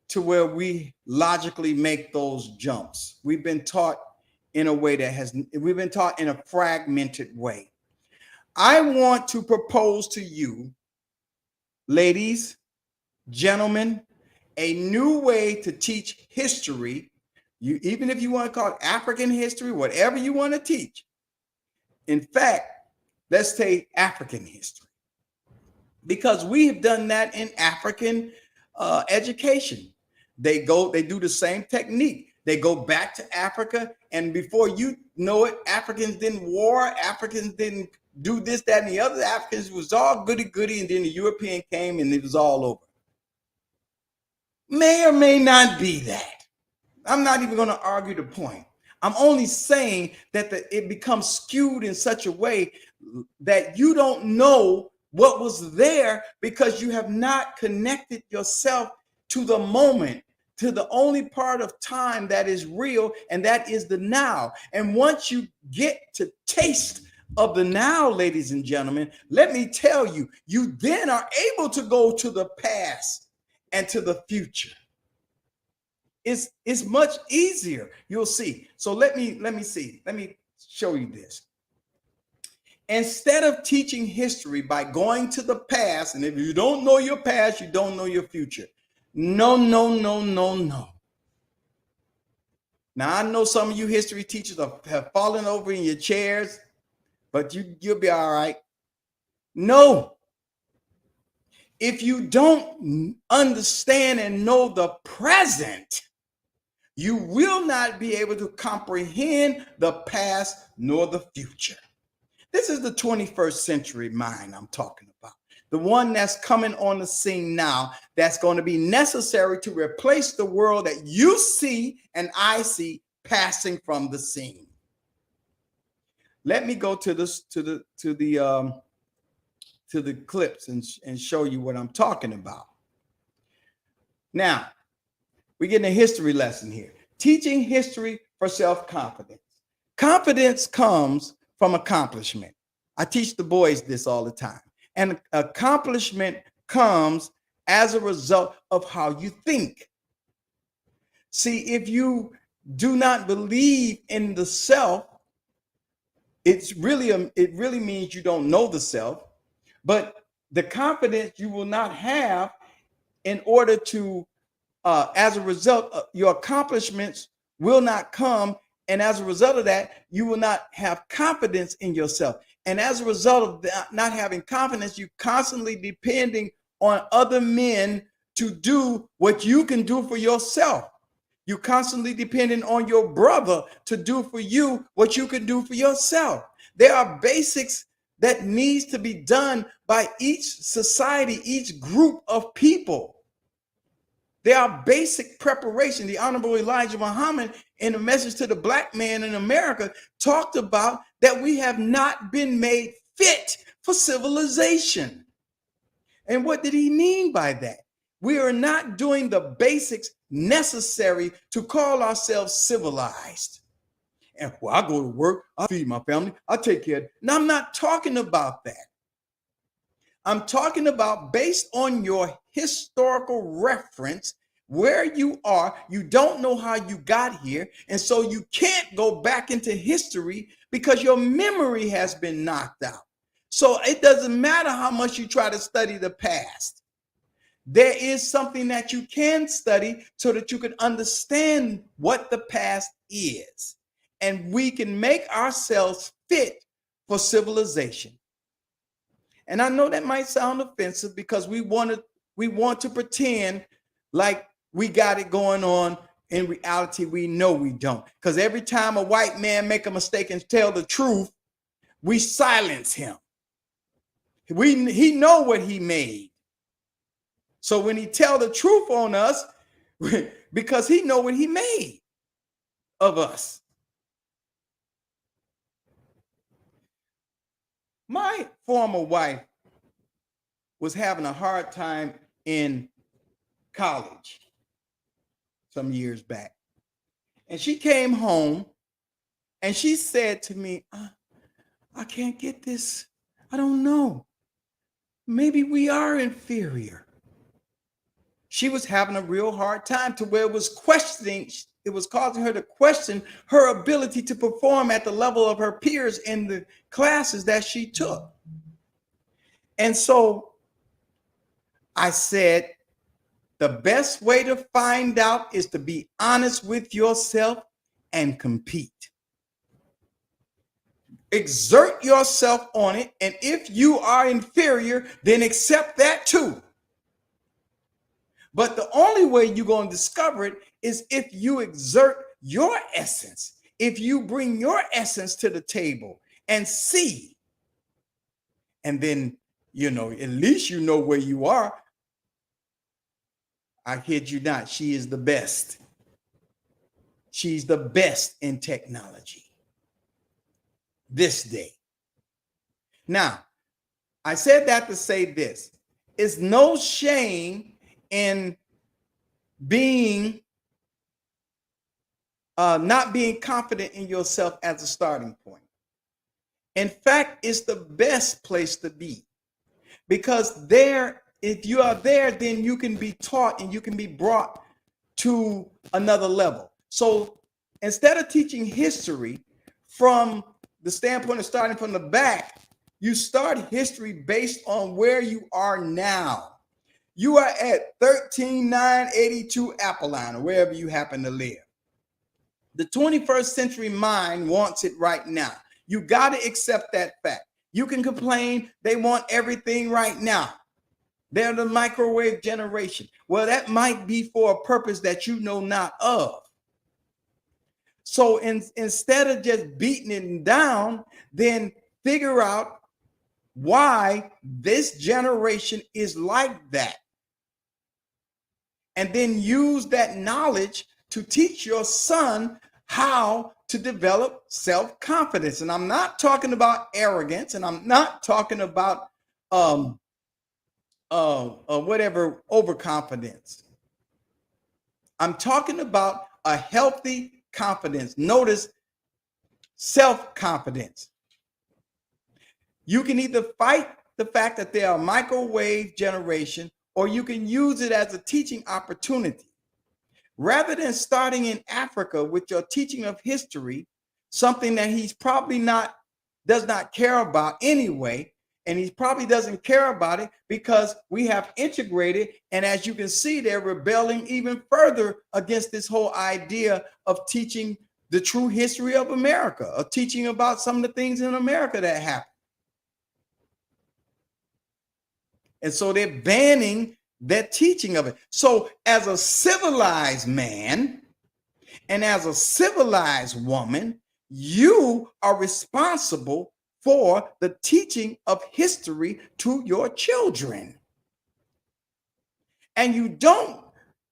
to where we logically make those jumps. We've been taught in a way we've been taught in a fragmented way. I want to propose to you, ladies, gentlemen, a new way to teach history. Even if you want to call it African history, whatever you want to teach. In fact, let's take African history, because we have done that in African education. They do the same technique. They go back to Africa, and before you know it, Africans didn't war, Africans didn't do this, that, and the other. Africans was all goody-goody, and then the European came and it was all over. May or may not be that. I'm not even going to argue the point. I'm only saying that it becomes skewed in such a way that you don't know what was there because you have not connected yourself to the moment, to the only part of time that is real, and that is the now. And once you get to taste of the now, ladies and gentlemen, let me tell you, you then are able to go to the past and to the future. It's much easier. You'll see. So let me show you this. Instead of teaching history by going to the past, and if you don't know your past, you don't know your future. No. Now, I know some of you history teachers have fallen over in your chairs, but you'll be all right. No. If you don't understand and know the present, you will not be able to comprehend the past nor the future. This is the 21st century mind I'm talking about. The one that's coming on the scene now, that's going to be necessary to replace the world that you see and I see passing from the scene. Let me go to the clips and show you what I'm talking about. Now, we're getting a history lesson here. Teaching history for self-confidence. Confidence comes from accomplishment. I teach the boys this all the time. And accomplishment comes as a result of how you think. See, if you do not believe in the self, it really means you don't know the self. But the confidence you will not have in order to, as a result, your accomplishments will not come. And as a result of that, you will not have confidence in yourself. And as a result of that, not having confidence, you're constantly depending on other men to do what you can do for yourself. You're constantly depending on your brother to do for you what you can do for yourself. There are basics that needs to be done by each society, each group of people. There are basic preparation. The Honorable Elijah Muhammad, in a message to the black man in America, talked about that we have not been made fit for civilization. And what did he mean by that? We are not doing the basics necessary to call ourselves civilized. And well, I go to work, I feed my family, I take care of it. Now, I'm not talking about that. I'm talking about based on your historical reference, where you are, you don't know how you got here. And so you can't go back into history because your memory has been knocked out. So it doesn't matter how much you try to study the past. There is something that you can study so that you can understand what the past is. And we can make ourselves fit for civilization. And I know that might sound offensive because we want to pretend like we got it going on. In reality, we know we don't. Because every time a white man make a mistake and tell the truth, we silence him. He know what he made. So when he tell the truth on us, because he know what he made of us. My former wife was having a hard time in college some years back. And she came home and she said to me, I can't get this. I don't know. Maybe we are inferior. She was having a real hard time to where it was causing her to question her ability to perform at the level of her peers in the classes that she took. And so I said, the best way to find out is to be honest with yourself and compete. Exert yourself on it. And if you are inferior, then accept that too. But the only way you're going to discover it is if you exert your essence, if you bring your essence to the table and see. And then, at least you know where you are. I kid you not, she is the best. She's the best in technology this day. Now, I said that to say this. It's no shame in being not being confident in yourself as a starting point. In fact, it's the best place to be, because there, if you are there, then you can be taught and you can be brought to another level. So instead of teaching history from the standpoint of starting from the back, you start history based on where you are now. You are at 13982 Apple-Line, or wherever you happen to live. The 21st century mind wants it right now. You got to accept that fact. You can complain they want everything right now. They're the microwave generation. Well, that might be for a purpose that you know not of. So instead of just beating it down, then figure out why this generation is like that. And then use that knowledge to teach your son how to develop self-confidence. And I'm not talking about arrogance, and I'm not talking about whatever overconfidence. I'm talking about a healthy confidence. Notice self-confidence. You can either fight the fact that they are a microwave generation, or you can use it as a teaching opportunity. Rather than starting in Africa with your teaching of history, something that he's probably does not care about anyway, and he probably doesn't care about it because we have integrated, and as you can see, they're rebelling even further against this whole idea of teaching the true history of America, of teaching about some of the things in America that happened. And so they're banning that teaching of it. So as a civilized man and as a civilized woman, you are responsible for the teaching of history to your children. And you don't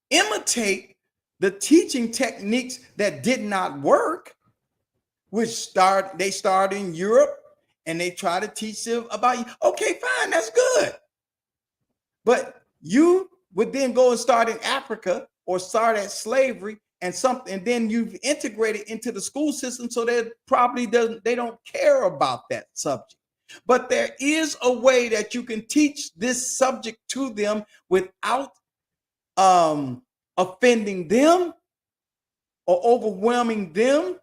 imitate the teaching techniques that did not work, which they start in Europe and they try to teach them about you. Okay, fine, that's good. But you would then go and start in Africa or start at slavery and then you've integrated into the school system, so they don't care about that subject. But there is a way that you can teach this subject to them without offending them or overwhelming them,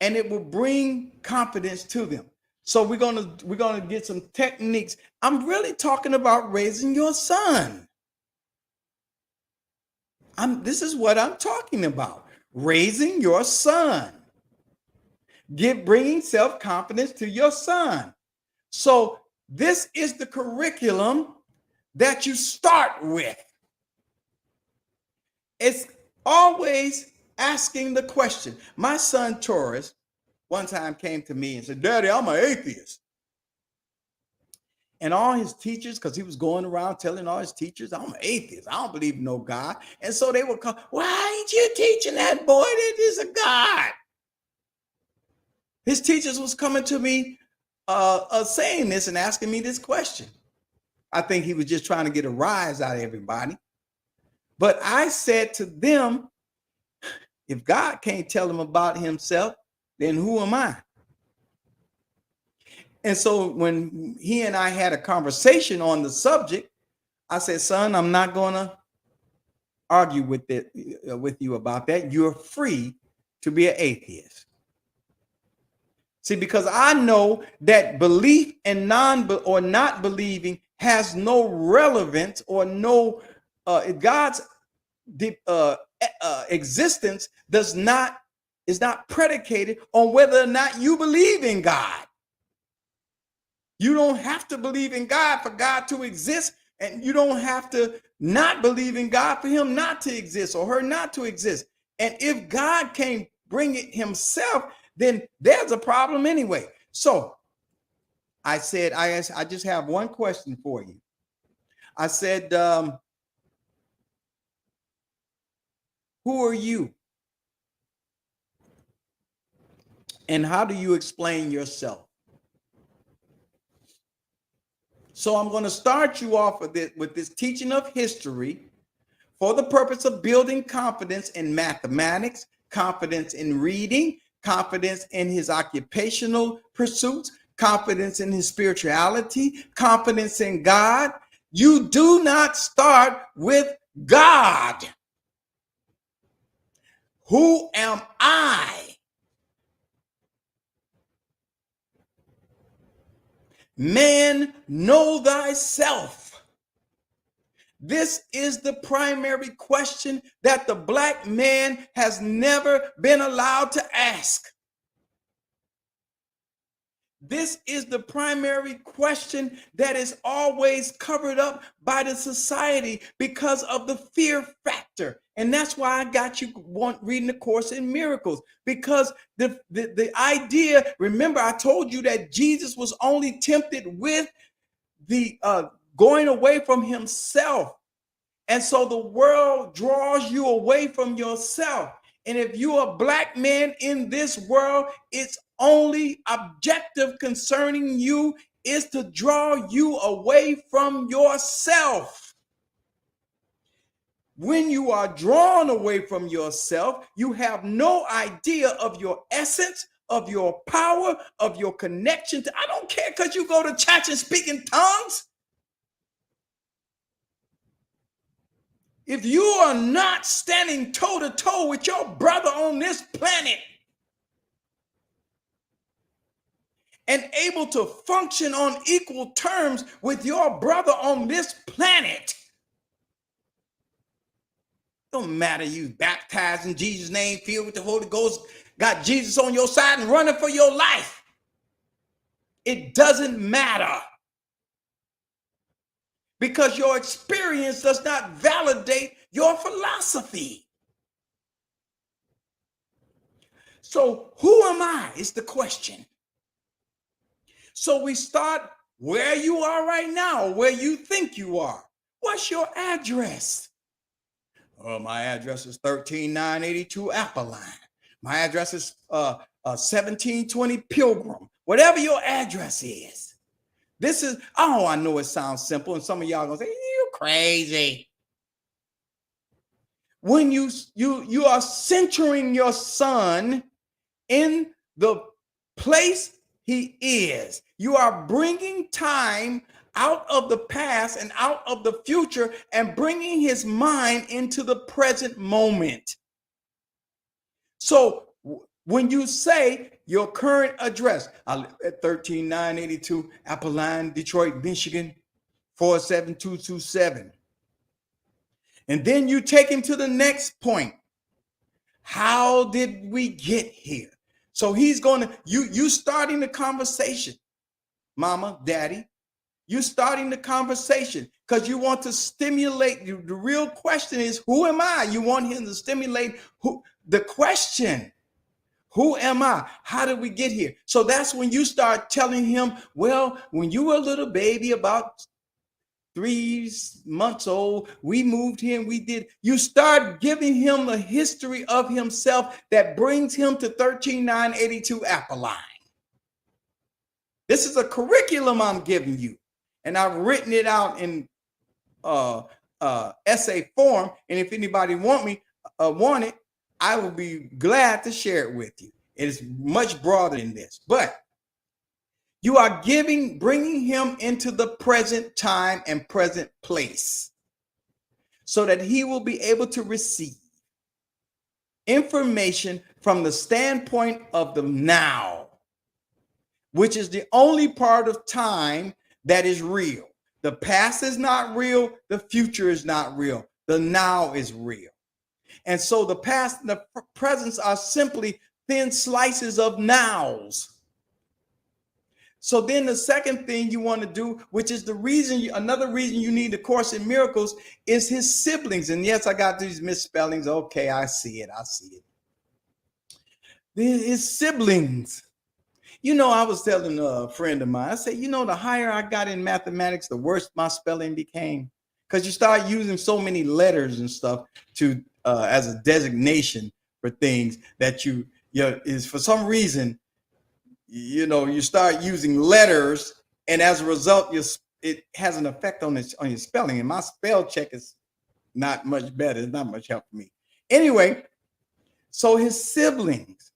and it will bring confidence to them. So we're gonna get some techniques. I'm really talking about raising your son. This is what I'm talking about. Raising your son. Bringing self-confidence to your son. So this is the curriculum that you start with. It's always asking the question. My son Taurus one time came to me and said, "Daddy, I'm an atheist." And all his teachers, because he was going around telling all his teachers, I'm an atheist. I don't believe in no God. And so they would call, why ain't you teaching that boy that there's a God? His teachers was coming to me saying this and asking me this question. I think he was just trying to get a rise out of everybody. But I said to them, if God can't tell him about himself, then who am I? And so when he and I had a conversation on the subject, I said, son, I'm not going to argue with you about that. You're free to be an atheist. See, because I know that belief and or not believing has no relevance or no God's existence is not predicated on whether or not you believe in God. You don't have to believe in God for God to exist, and you don't have to not believe in God for him not to exist or her not to exist. And if God can't bring it himself, then there's a problem anyway. So I said, I just have one question for you. I said, who are you? And how do you explain yourself? So I'm going to start you off with this teaching of history for the purpose of building confidence in mathematics, confidence in reading, confidence in his occupational pursuits, confidence in his spirituality, confidence in God. You do not start with God. Who am I? Man, know thyself. This is the primary question that the black man has never been allowed to ask. This is the primary question that is always covered up by the society because of the fear factor. And that's why I got you reading the Course in Miracles, because the idea, remember, I told you that Jesus was only tempted with the going away from himself. And so the world draws you away from yourself. And if you're a black man in this world, its only objective concerning you is to draw you away from yourself. When you are drawn away from yourself, you have no idea of your essence, of your power, of your connection to, I don't care because you go to church and speak in tongues. If you are not standing toe to toe with your brother on this planet and able to function on equal terms with your brother on this planet, don't matter, you baptized in Jesus' name, filled with the Holy Ghost, got Jesus on your side and running for your life. It doesn't matter, because your experience does not validate your philosophy. So who am I is the question. So we start where you are right now, where you think you are. What's your address? Oh, my address is 13982 Apple My address is 1720 Pilgrim. Whatever your address is. This is, oh, I know it sounds simple, and some of y'all gonna say, you crazy. When you are centering your son in the place he is, you are bringing time out of the past and out of the future and bringing his mind into the present moment. So when you say your current address, I live at 13982 Apple Detroit, Michigan, 47227. And then you take him to the next point. How did we get here? So he's going to, you starting the conversation, mama, daddy, you starting the conversation because you want to stimulate. The real question is, who am I? You want him to stimulate the question. Who am I? How did we get here? So that's when you start telling him, well, when you were a little baby, about 3 months old, we moved here and we did. You start giving him a history of himself that brings him to 13982 Apple. This is a curriculum I'm giving you. And I've written it out in essay form. And if anybody want it, I will be glad to share it with you. It is much broader than this, but you are bringing him into the present time and present place so that he will be able to receive information from the standpoint of the now, which is the only part of time that is real. The past is not real. The future is not real. The now is real. And so the past and the presents are simply thin slices of nows. So then the second thing you want to do, which is another reason you need the Course in Miracles, is his siblings. And yes, I got these misspellings. Okay, I see it. His siblings. I was telling a friend of mine, I said, the higher I got in mathematics, the worse my spelling became. Because you start using so many letters and stuff to as a designation for things that is for some reason, you start using letters, and as a result, it has an effect on your spelling. And my spell check is not much better. It's not much help for me. Anyway, so his siblings.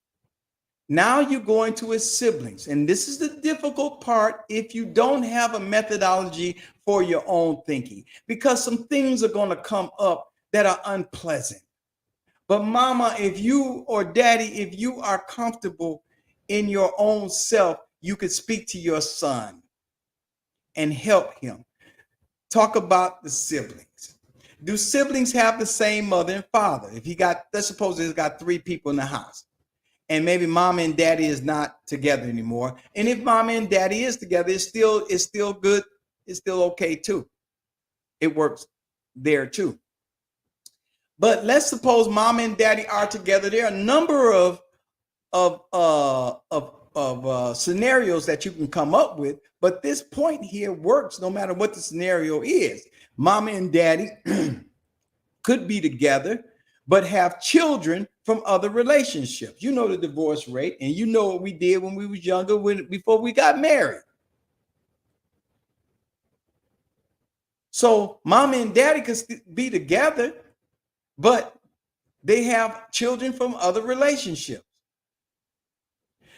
Now you go into his siblings, and this is the difficult part if you don't have a methodology for your own thinking, because some things are going to come up that are unpleasant. But mama, if you or daddy, if you are comfortable in your own self, you could speak to your son and help him. Talk about the siblings. Do siblings have the same mother and father? Let's suppose he's got 3 people in the house, and maybe mama and daddy is not together anymore. And if mama and daddy is together, it's still good. It's still okay too. It works there too. But let's suppose mama and daddy are together. There are a number of scenarios that you can come up with, but this point here works no matter what the scenario is. Mama and daddy could be together, but have children from other relationships. You know the divorce rate, and you know what we did when we was younger, before we got married. So mama and daddy could be together, but they have children from other relationships.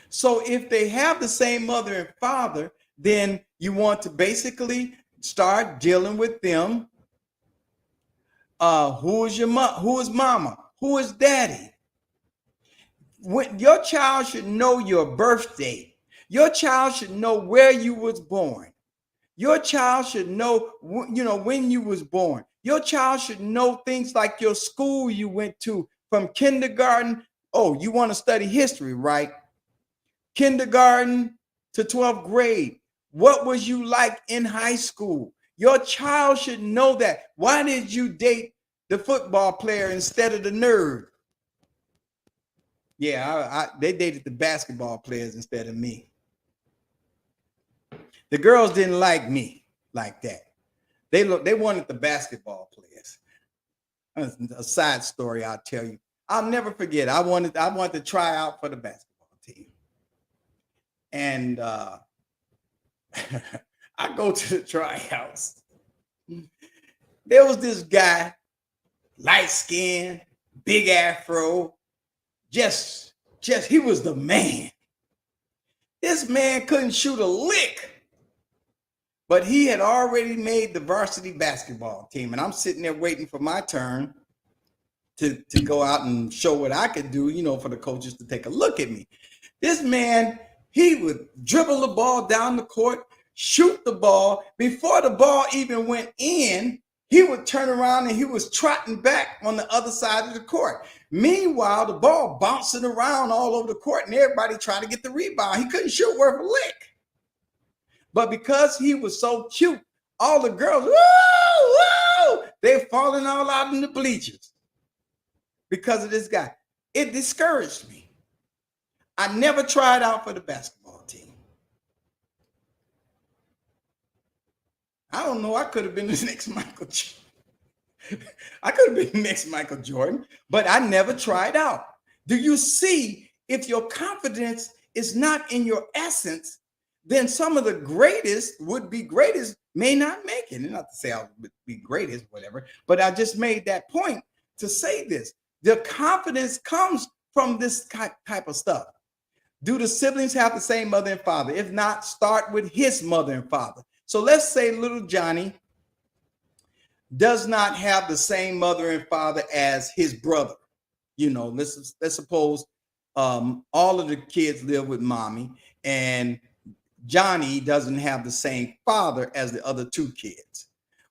So if they have the same mother and father, then you want to basically start dealing with them. Who is your mom? Who is mama? Who is daddy? When your child should know your birth date. Your child should know where you was born. Your child should know, when you was born. Your child should know things like your school you went to from kindergarten. Oh, you want to study history, right? Kindergarten to 12th grade. What was you like in high school? Your child should know that. Why did you date the football player instead of the nerd? Yeah, they dated the basketball players instead of me. The girls didn't like me like that. They wanted the basketball players. A side story I'll tell you. I'll never forget. I wanted to try out for the basketball team. And I go to the tryouts. There was this guy, light skin, big afro, just he was the man. This man couldn't shoot a lick, but he had already made the varsity basketball team. And I'm sitting there waiting for my turn to go out and show what I could do, for the coaches to take a look at me. This man, he would dribble the ball down the court, shoot the ball. Before the ball even went in, he would turn around and he was trotting back on the other side of the court. Meanwhile, the ball bouncing around all over the court and everybody trying to get the rebound. He couldn't shoot worth a lick. But because he was so cute, all the girls, woo, they're falling all out in the bleachers because of this guy. It discouraged me. I never tried out for the basketball team. I don't know. I could have been the next Michael Jordan. I could have been the next Michael Jordan, but I never tried out. Do you see? If your confidence is not in your essence, then some of the greatest would-be greatest may not make it. And not to say I would be greatest, whatever, but I just made that point to say this. The confidence comes from this type of stuff. Do the siblings have the same mother and father? If not, start with his mother and father. So let's say little Johnny does not have the same mother and father as his brother. You know, let's suppose all of the kids live with mommy, and Johnny doesn't have the same father as the other two kids.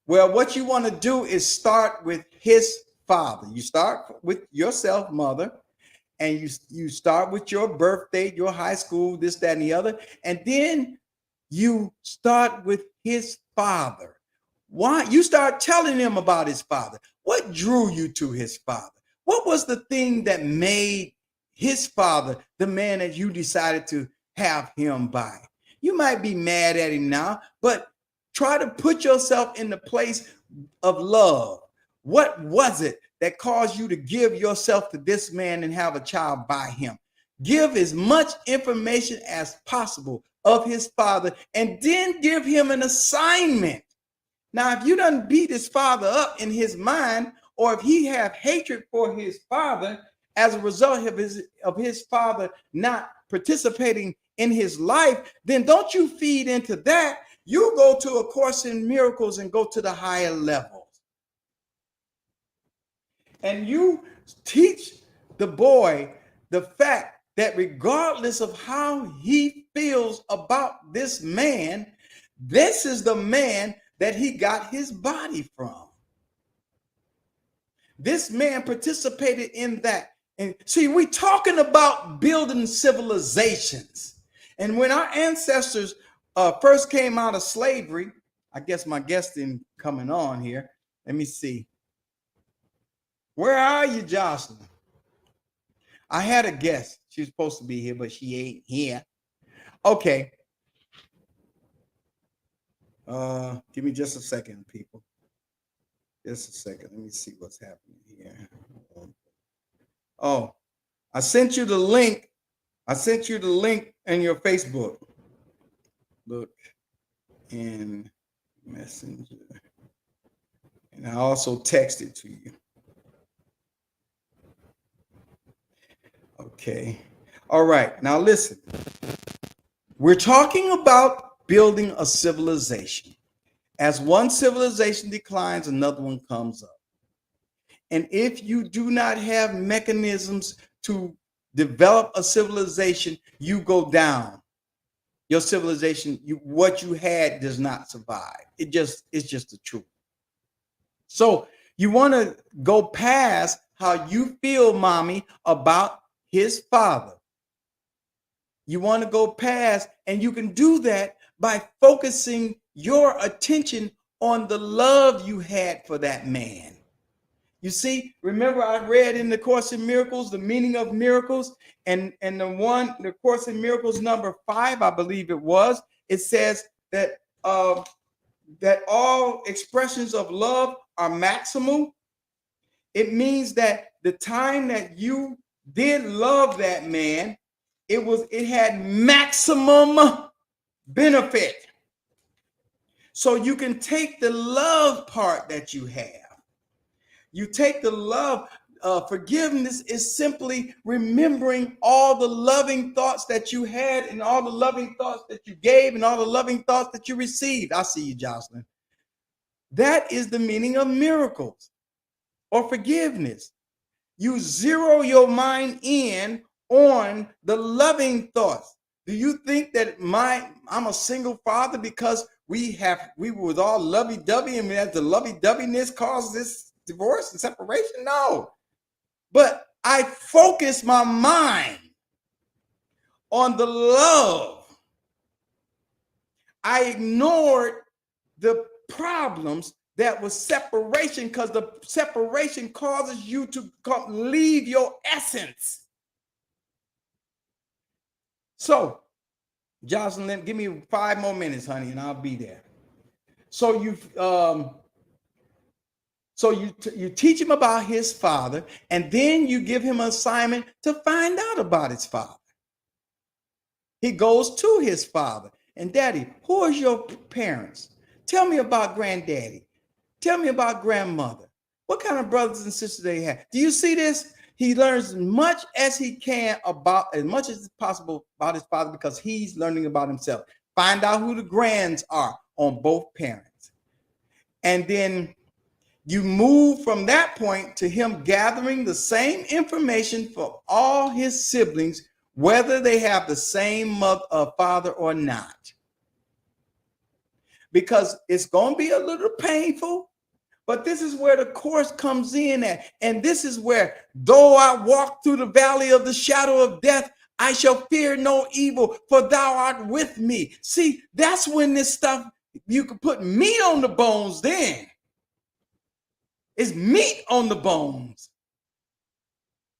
Well, what you want to do is start with his father. You start with yourself, mother, and you start with your birthday, your high school, this, that, and the other, and then you start with his father. Why? You start telling him about his father. What drew you to his father? What was the thing that made his father the man that you decided to have him by? You might be mad at him now, but try to put yourself in the place of love. What was it that caused you to give yourself to this man and have a child by him? Give as much information as possible of his father, and then give him an assignment. Now, if you done beat his father up in his mind, or if he have hatred for his father as a result of his father not participating in his life, then don't you feed into that. You go to A Course in Miracles and go to the higher levels. And you teach the boy the fact that regardless of how he feels about this man, this is the man that he got his body from. This man participated in that. And see, we're talking about building civilizations. And when our ancestors first came out of slavery, I guess my guest in coming on here. Let me see. Where are you, Jocelyn? I had a guest. She's supposed to be here, but she ain't here. Okay. Give me just a second, people. Just a second. Let me see what's happening here. Oh, I sent you the link. I sent you the link in your Facebook. Look in Messenger. And I also texted to you. Okay. All right. Now listen. We're talking about building a civilization. As one civilization declines, another one comes up. And if you do not have mechanisms to develop a civilization, you go down. Your civilization, what you had does not survive. It's just the truth. So you want to go past how you feel, mommy, about his father. You want to go past, and you can do that by focusing your attention on the love you had for that man. You see, remember I read in the Course in Miracles, the meaning of miracles, and the Course in Miracles number 5, I believe it was, it says that that all expressions of love are maximal. It means that the time that you did love that man, it had maximum benefit. So you can take the love part that you have. You take the love. Forgiveness is simply remembering all the loving thoughts that you had and all the loving thoughts that you gave and all the loving thoughts that you received. I see you, Jocelyn. That is the meaning of miracles or forgiveness. You zero your mind in on the loving thoughts. Do you think that I'm a single father because we was all lovey-dovey, and as the lovey-doveyness caused this divorce and separation? No. But I focused my mind on the love. I ignored the problems that was separation, because the separation causes you to leave your essence. So, Jocelyn, give me 5 more minutes, honey, and I'll be there. So you teach him about his father, and then you give him an assignment to find out about his father. He goes to his father and daddy. Who is your parents? Tell me about granddaddy. Tell me about grandmother. What kind of brothers and sisters they have? Do you see this? He learns as much as he can about as much as possible about his father because he's learning about himself. Find out who the grands are on both parents. And then you move from that point to him gathering the same information for all his siblings, whether they have the same father or not. Because it's going to be a little painful, but this is where the course comes in at. And this is where, though I walk through the valley of the shadow of death, I shall fear no evil, for thou art with me. See, that's when this stuff, you can put meat on the bones then. It's meat on the bones.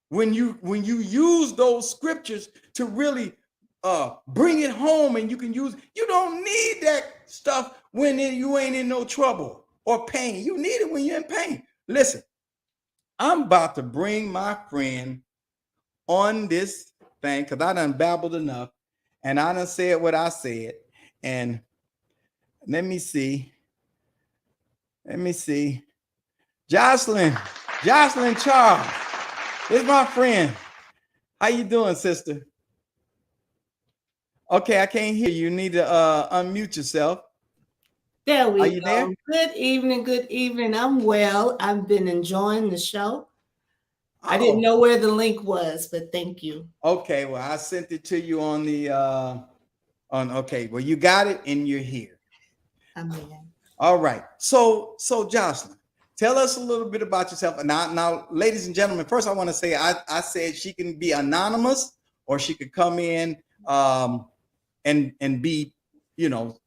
When you use those scriptures to really bring it home, and you can use, you don't need that stuff when you ain't in no trouble or pain. You need it when you're in pain. Listen, I'm about to bring my friend on this thing because I done babbled enough and I done said what I said. And let me see. Jocelyn Charles is my friend. How you doing, sister? Okay, I can't hear you. You need to unmute yourself.
There we
Are you
go.
there?
Good evening. I'm well. I've been enjoying the show. I didn't know where the link was, but thank you.
Okay, well, I sent it to you on the okay, well, you got it and you're here.
Amen.
All right. So Jocelyn, tell us a little bit about yourself. And now, ladies and gentlemen, first I want to say I said she can be anonymous or she could come in and be,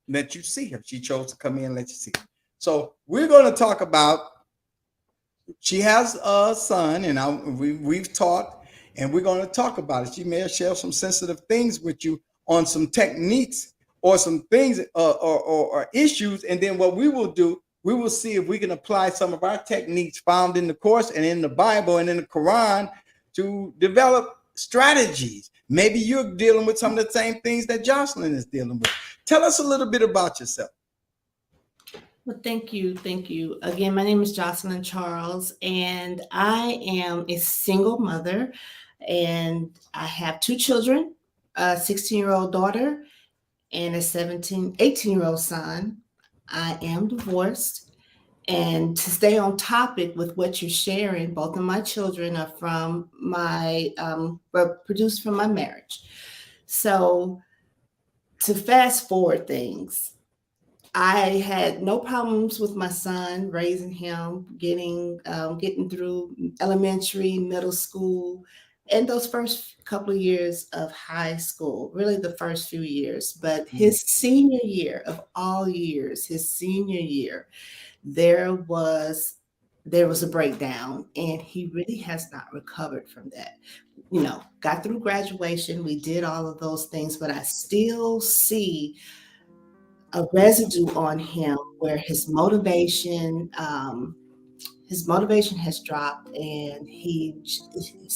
let you see her. She chose to come in and let you see her. So we're going to talk about, she has a son, and we've talked, and we're going to talk about it. She may share some sensitive things with you on some techniques or some things or issues. And then what we will do, we will see if we can apply some of our techniques found in the course and in the Bible and in the Quran to develop strategies. Maybe you're dealing with some of the same things that Jocelyn is dealing with. Tell us a little bit about yourself.
Well, thank you. Again, my name is Jocelyn Charles, and I am a single mother, and I have two children, a 16-year-old daughter and a 18-year-old son. I am divorced. And to stay on topic with what you're sharing, both of my children are from were produced from my marriage. So to fast forward things, I had no problems with my son, raising him, getting through elementary, middle school, and those first couple of years of high school, really the first few years. But his senior year of all years, there was a breakdown, and he really has not recovered from that. Got through graduation, we did all of those things, but I still see a residue on him where his motivation has dropped, and he's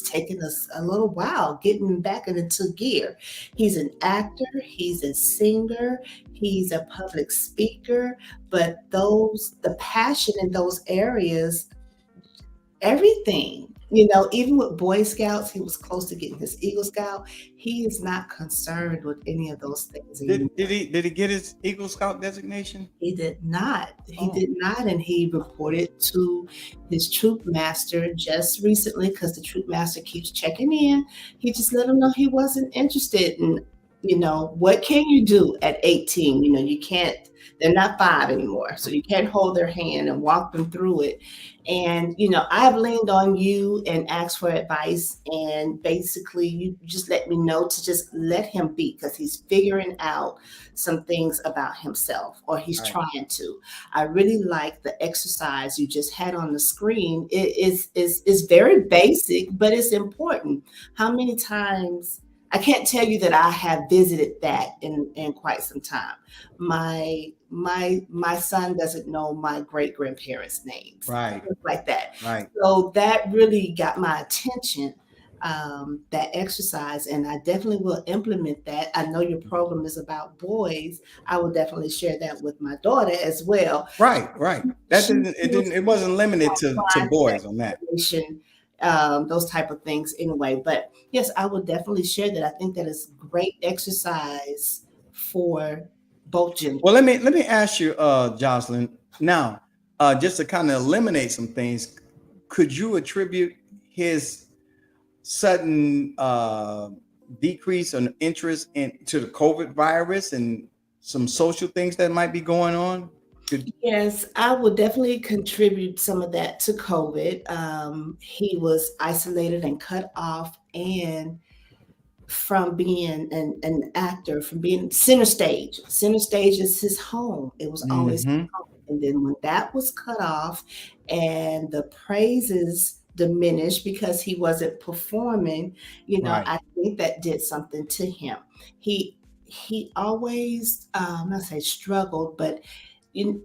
taken us a little while getting back into gear. He's an actor, he's a singer, he's a public speaker, but the passion in those areas, everything, even with Boy Scouts, he was close to getting his Eagle Scout. He is not concerned with any of those things anymore.
Did he get his Eagle Scout designation?
He did not. Did not, and he reported to his troop master just recently because the troop master keeps checking in. He just let him know he wasn't interested in, what can you do at 18? You can't. They're not 5 anymore, so you can't hold their hand and walk them through it. And, I've leaned on you and asked for advice, and basically you just let me know to just let him be, because he's figuring out some things about himself, or he's trying to. I really like the exercise you just had on the screen. It is very basic, but it's important. How many times I can't tell you that I have visited that in quite some time. My son doesn't know my great grandparents' names,
Right.
things like that.
Right.
So that really got my attention. That exercise, and I definitely will implement that. I know your program is about boys. I will definitely share that with my daughter as well.
Right. Right. That
She feels
it wasn't limited to
crime
boys on that.
investigation, those type of things anyway. But yes, I will definitely share that. I think that is great exercise for both genders.
Well, let me ask you, Jocelyn. Now, just to kind of eliminate some things, could you attribute his sudden decrease in interest to the COVID virus and some social things that might be going on?
Yes, I would definitely contribute some of that to COVID. He was isolated and cut off, and from being an actor, from being center stage. Center stage is his home. It was always his
Mhm.
home. And then when that was cut off and the praises diminished because he wasn't performing,
Right.
I think that did something to him. He always, not say struggled, but you,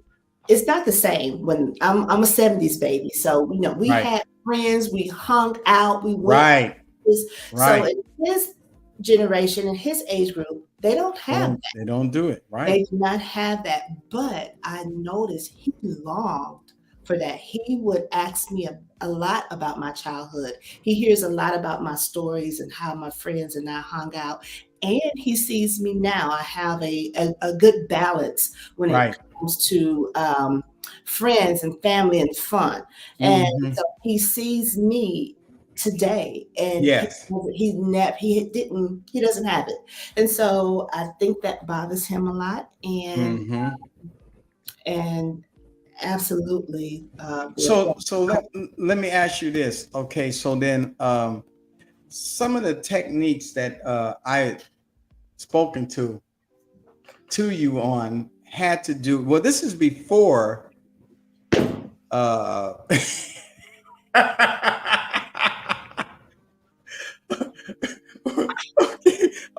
it's not the same when I'm a 70s baby. So, we
Right.
had friends, we hung out, we went
Right.
so
Right.
in his generation, in his age group, they don't have that.
They don't do it. Right.
They do not have that. But I noticed he longed for that. He would ask me a lot about my childhood. He hears a lot about my stories and how my friends and I hung out. And he sees me now. I have a good balance when it
Right.
comes to friends and family and fun. And
Mhm.
so he sees me today, and
Yes.
he doesn't have it, and so I think that bothers him a lot,
Mhm.
and absolutely
So let me ask you this. Okay, so then some of the techniques that I had spoken to you on had to do, well, this is before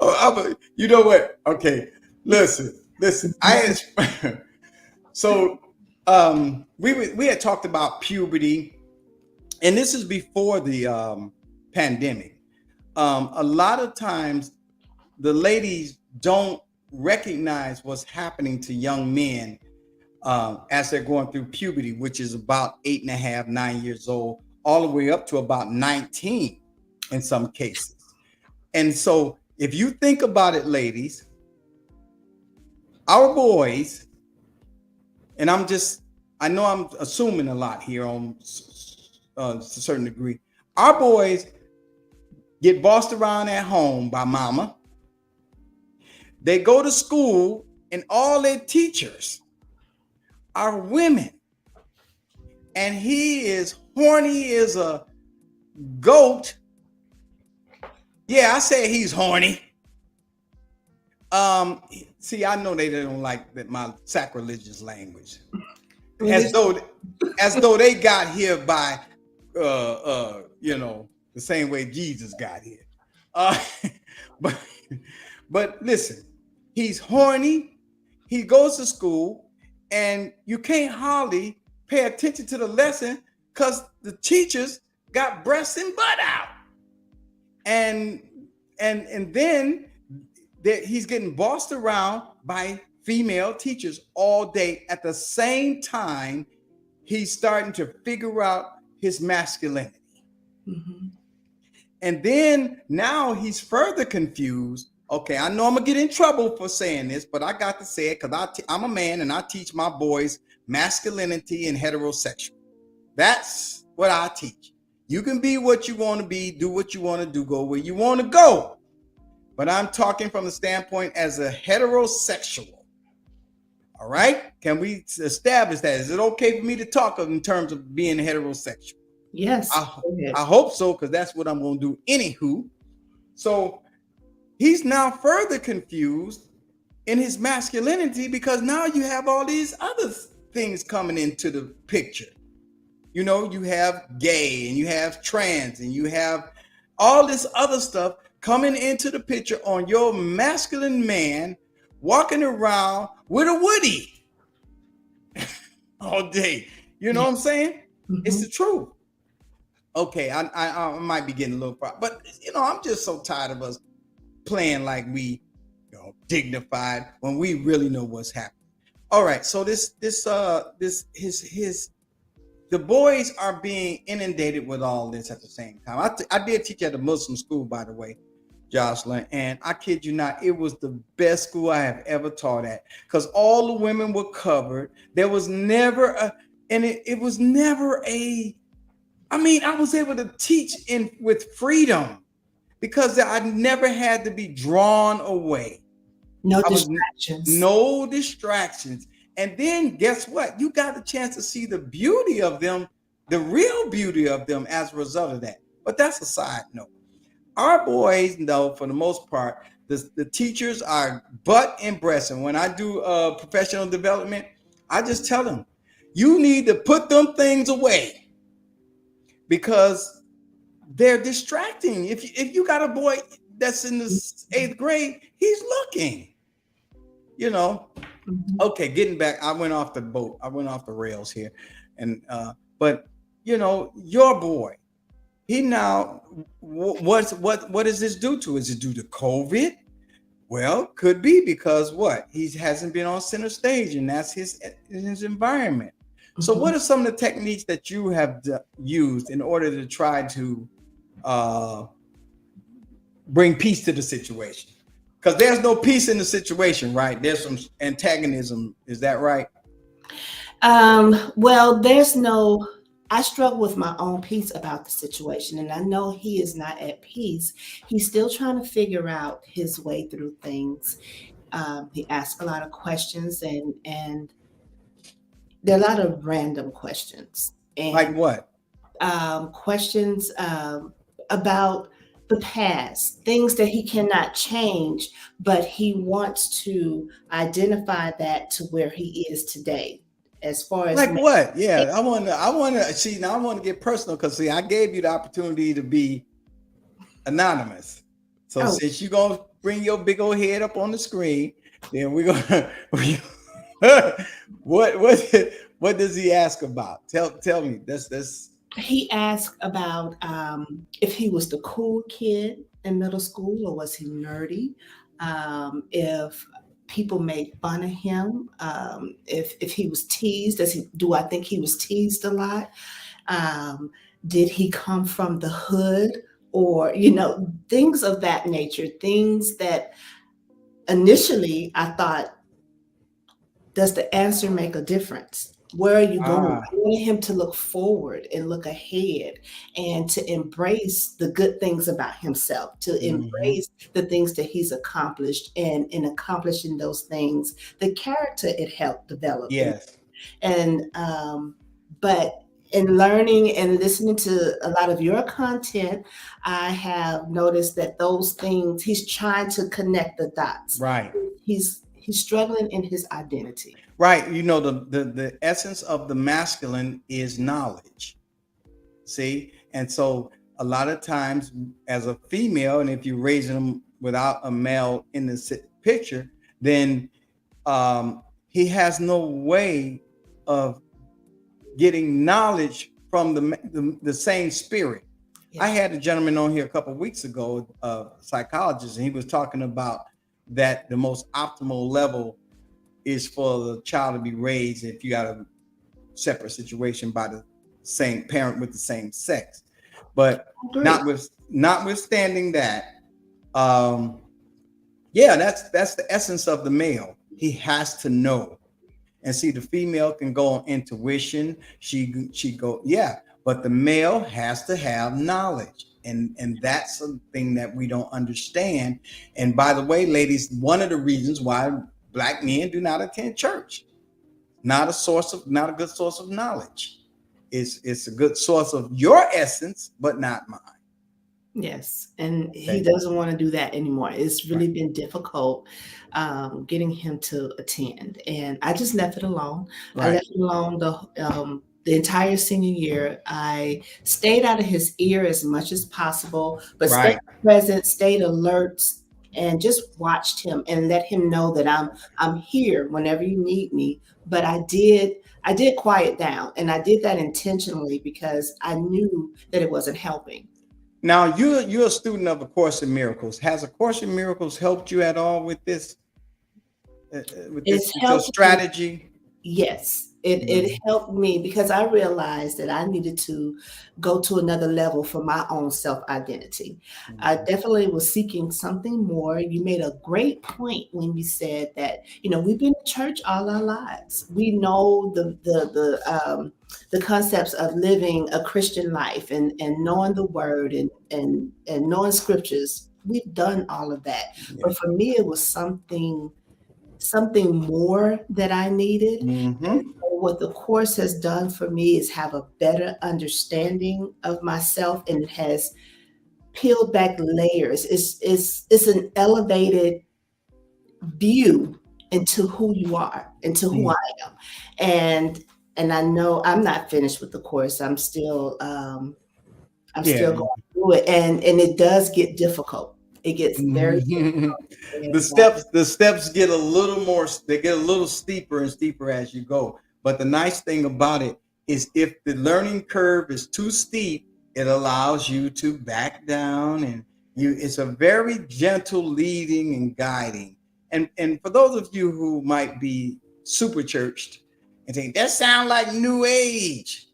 okay. You know what? Okay, listen. So we had talked about puberty, and this is before the pandemic. A lot of times the ladies don't recognize what's happening to young men as they're going through puberty, which is about 8.5, 9 years old, all the way up to about 19 in some cases. And so if you think about it, ladies, our boys, and I know I'm assuming a lot here on a certain degree, our boys get bossed around at home by mama. They go to school and all their teachers are women. And he is horny as a goat. Yeah, I say he's horny. See, I know they don't like that my sacrilegious language. As though they got here by the same way Jesus got here. But listen, he's horny, he goes to school, and you can't hardly pay attention to the lesson because the teachers got breasts and butt out. And then he's getting bossed around by female teachers all day. At the same time, he's starting to figure out his masculinity.
Mm-hmm.
And then now he's further confused. Okay, I know I'm gonna get in trouble for saying this, but I got to say it because I'm a man and I teach my boys masculinity and heterosexual. That's what I teach. You can be what you want to be, do what you want to do, go where you want to go. But I'm talking from the standpoint as a heterosexual. All right? Can we establish that? Is it okay for me to talk in terms of being heterosexual?
Yes.
I hope so, because that's what I'm going to do anywho. So he's now further confused in his masculinity because now you have all these other things coming into the picture. You know, you have gay and you have trans and you have all this other stuff coming into the picture on your masculine man walking around with a Woody all day. You know what I'm saying? It's the truth. Okay, I might be getting a little problem, but I'm just so tired of us playing like we dignified when we really know what's happening. All right, so the boys are being inundated with all this at the same time. I did teach at a Muslim school, by the way, Jocelyn, and I kid you not, it was the best school I have ever taught at, because all the women were covered. There was never it was never I was able to teach with freedom because I never had to be drawn away.
No distractions.
No distractions. And then guess what? You got a chance to see the beauty of them, the real beauty of them as a result of that. But that's a side note. Our boys, though, for the most part, the teachers are butt and breast. And when I do professional development, I just tell them, you need to put them things away because they're distracting. If you got a boy that's in the 8th grade, he's looking. Okay, getting back, I went off the boat. I went off the rails here. And but your boy, he now what does this due to? Is it due to COVID? Well, could be because he hasn't been on center stage, and that's his environment. So what are some of the techniques that you have used in order to try to bring peace to the situation? Because there's no peace in the situation, right? There's some antagonism. Is that right?
Well, I struggle with my own peace about the situation, and I know he is not at peace. He's still trying to figure out his way through things. He asks a lot of questions, and there are a lot of random questions. And,
like what?
Questions about the past, things that he cannot change, but he wants to identify that to where he is today. As far as
like what? Yeah, I want to see. Now I want to get personal because I gave you the opportunity to be anonymous. So since you're gonna bring your big old head up on the screen, then we're gonna. What does he ask about? Tell me. That's.
He asked about if he was the cool kid in middle school or was he nerdy? If people made fun of him, if he was teased, do I think he was teased a lot? Did he come from the hood, or things of that nature? Things that initially I thought, does the answer make a difference? Where are you going? I wanted him to look forward and look ahead and to embrace the good things about himself, to embrace the things that he's accomplished, and in accomplishing those things, the character it helped develop.
Yes.
And but in learning and listening to a lot of your content, I have noticed that those things, he's trying to connect the dots.
Right.
He's struggling in his identity.
Right. The essence of the masculine is knowledge. See? And so a lot of times as a female, and if you're raising them without a male in the picture, then he has no way of getting knowledge from the same spirit. Yes. I had a gentleman on here a couple of weeks ago, a psychologist, and he was talking about that the most optimal level is for the child to be raised if you got a separate situation by the same parent with the same sex. But notwithstanding that, that's the essence of the male. He has to know. And see, the female can go on intuition. She go, but the male has to have knowledge. And that's something that we don't understand. And by the way, ladies, one of the reasons why Black men do not attend church, not a good source of knowledge. It's a good source of your essence, but not mine.
Yes, and he doesn't want to do that anymore. It's really been difficult getting him to attend, and I just left it alone. Right. I left it alone the entire senior year. I stayed out of his ear as much as possible, but stayed
Right.
present, stayed alert, and just watched him and let him know that I'm here whenever you need me. But I did quiet down, and I did that intentionally because I knew that it wasn't helping.
Now you're a student of A Course in Miracles. Has A Course in Miracles helped you at all with this
It's
with your
helped me.
strategy?
Yes, it
Mhm.
helped me because I realized that I needed to go to another level for my own self identity. I
Mhm.
definitely was seeking something more. You made a great point when you said that, we've been in church all our lives. We know the concepts of living a Christian life and knowing the word and knowing scriptures. We've done all of that.
Yeah.
But for me, it was something more that I needed. And
Hmm.
so what the course has done for me is have a better understanding of myself, and it has peeled back layers. It's an elevated view into who you are, into who
Yeah.
I am. And I know I'm not finished with the course. I'm still
Yeah.
going through it, and it does get difficult. It gets very
Mhm.
difficult. And
The steps get a little more, they get a little steeper and steeper as you go. But the nice thing about it is if the learning curve is too steep, it allows you to back down, and it's a very gentle leading and guiding. And for those of you who might be super churched and think that sound like new age,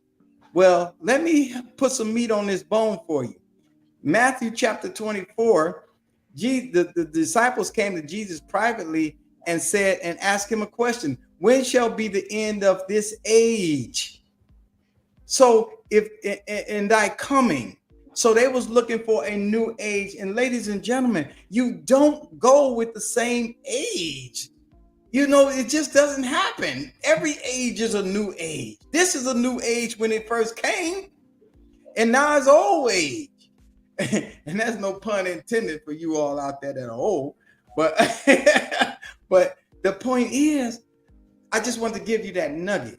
well, let me put some meat on this bone for you. Matthew chapter 24, the disciples came to Jesus privately and said, and asked him a question: when shall be the end of this age? So if in thy coming, so they was looking for a new age. And ladies and gentlemen, you don't go with the same age. It just doesn't happen. Every age is a new age. This is a new age when it first came, and now it's old age. And that's no pun intended for you all out there that are old. But but the point is, I just want to give you that nugget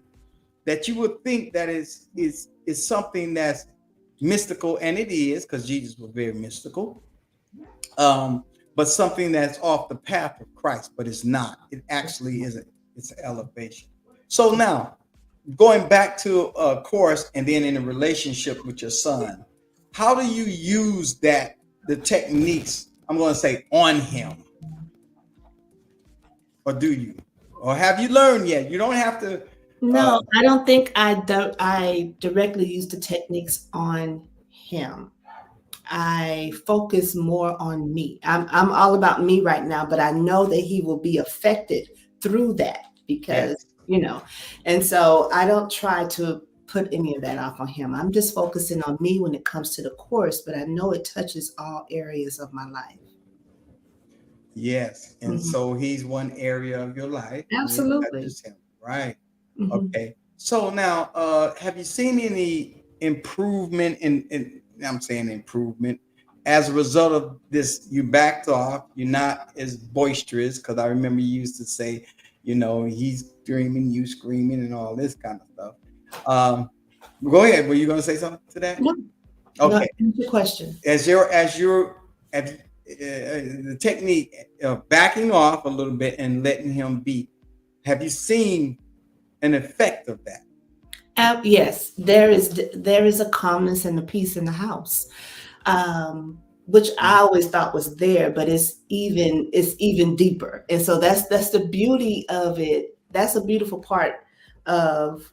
that you would think that is something that's mystical, and it is, because Jesus was very mystical. But something that's off the path of Christ, but it's not. It actually isn't. It's an elevation. So now, going back to a course, and then in a relationship with your son, how do you use the techniques, I'm going to say, on him? Or do you? Or have you learned yet? You don't have to.
no, I don't think I directly use the techniques on him. I focus more on me. I'm all about me right now, but I know that he will be affected through that because,
Yes.
and so I don't try to put any of that off on him. I'm just focusing on me when it comes to the course, but I know it touches all areas of my life.
Yes. And
Mhm.
so he's one area of your life, and it
Absolutely.
touches him. Right.
Mhm.
Okay. So now, have you seen any improvement in I'm saying improvement as a result of this? You backed off. You're not as boisterous, because I remember you used to say, he's screaming, you screaming, and all this kind of stuff. Um, Go ahead. Were you going to say something to that?
No, no,
Okay.
answer your question.
As the technique of backing off a little bit and letting him be, have you seen an effect of that?
Yes, there is a calmness and a peace in the house, which I always thought was there, but it's even deeper. And so that's the beauty of it. That's a beautiful part of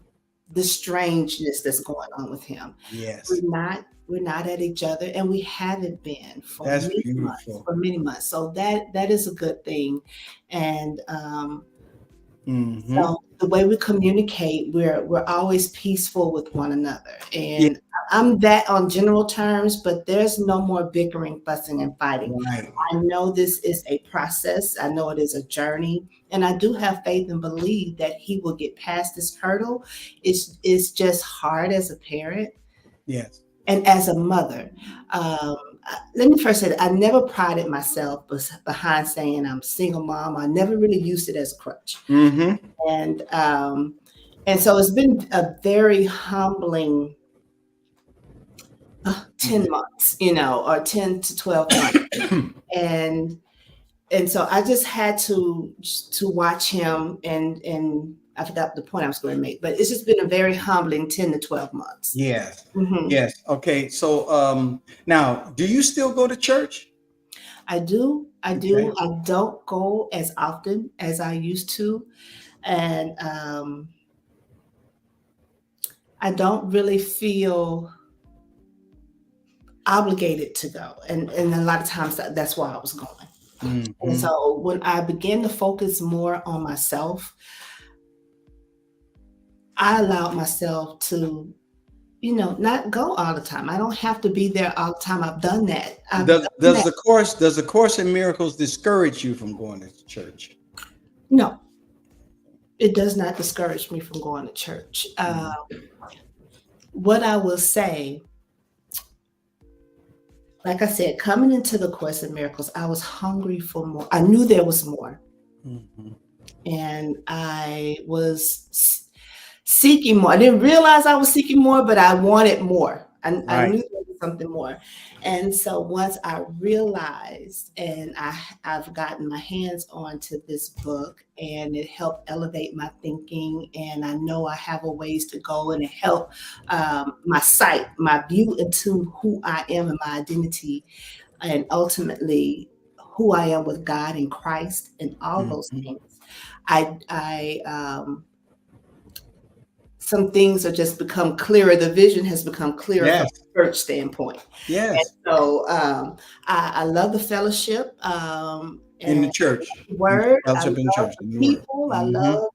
the strangeness that's going on with him.
Yes,
We're not at each other, and we haven't been for
that's
many months.
beautiful.
For many months, so that is a good thing. And
Hmm.
so the way we communicate, we're always peaceful with one another.
Yeah,
And I'm that on general terms, but there's no more bickering, fussing, and fighting.
right.
I know this is a process. I know it is a journey. And I do have faith and believe that he will get past this hurdle. It's just hard as a parent
Yes.
and as a mother. Let me first say that I never prided myself behind saying I'm a single mom. I never really used it as a crutch.
Hmm.
And And so it's been a very humbling 10 months, or 10 to 12 months. And so I just had to watch him, and I forgot the point I was going to make, but it's just been a very humbling 10 to 12 months.
Yes.
Mhm.
Yes. Okay. So now, do you still go to church?
I do.
Okay.
I don't go as often as I used to. And I don't really feel obligated to go. And a lot of times that's why I was going.
Mhm.
And so when I began to focus more on myself, I allowed myself to, not go all the time. I don't have to be there all the time. I've done that.
Does the Course in Miracles discourage you from going to church?
No, it does not discourage me from going to church. What I will say, like I said, coming into the Course in Miracles, I was hungry for more. I knew there was more.
Mhm.
And I was seeking more. I didn't realize I was seeking more, but I wanted more. I
Right.
knew there was something more. And so once I realized, and I've gotten my hands onto this book, and it helped elevate my thinking, and I know I have a ways to go, and it helped my sight, my view into who I am and my identity, and ultimately who I am with God and Christ and all those
Mhm.
things. Some things have just become clearer. The vision has become clearer from
Yes.
a church standpoint.
Yes.
So I love the fellowship
In the
and
church.
word. I
Fellowship in the
love
church.
the
In the word.
people. I
Mhm.
love,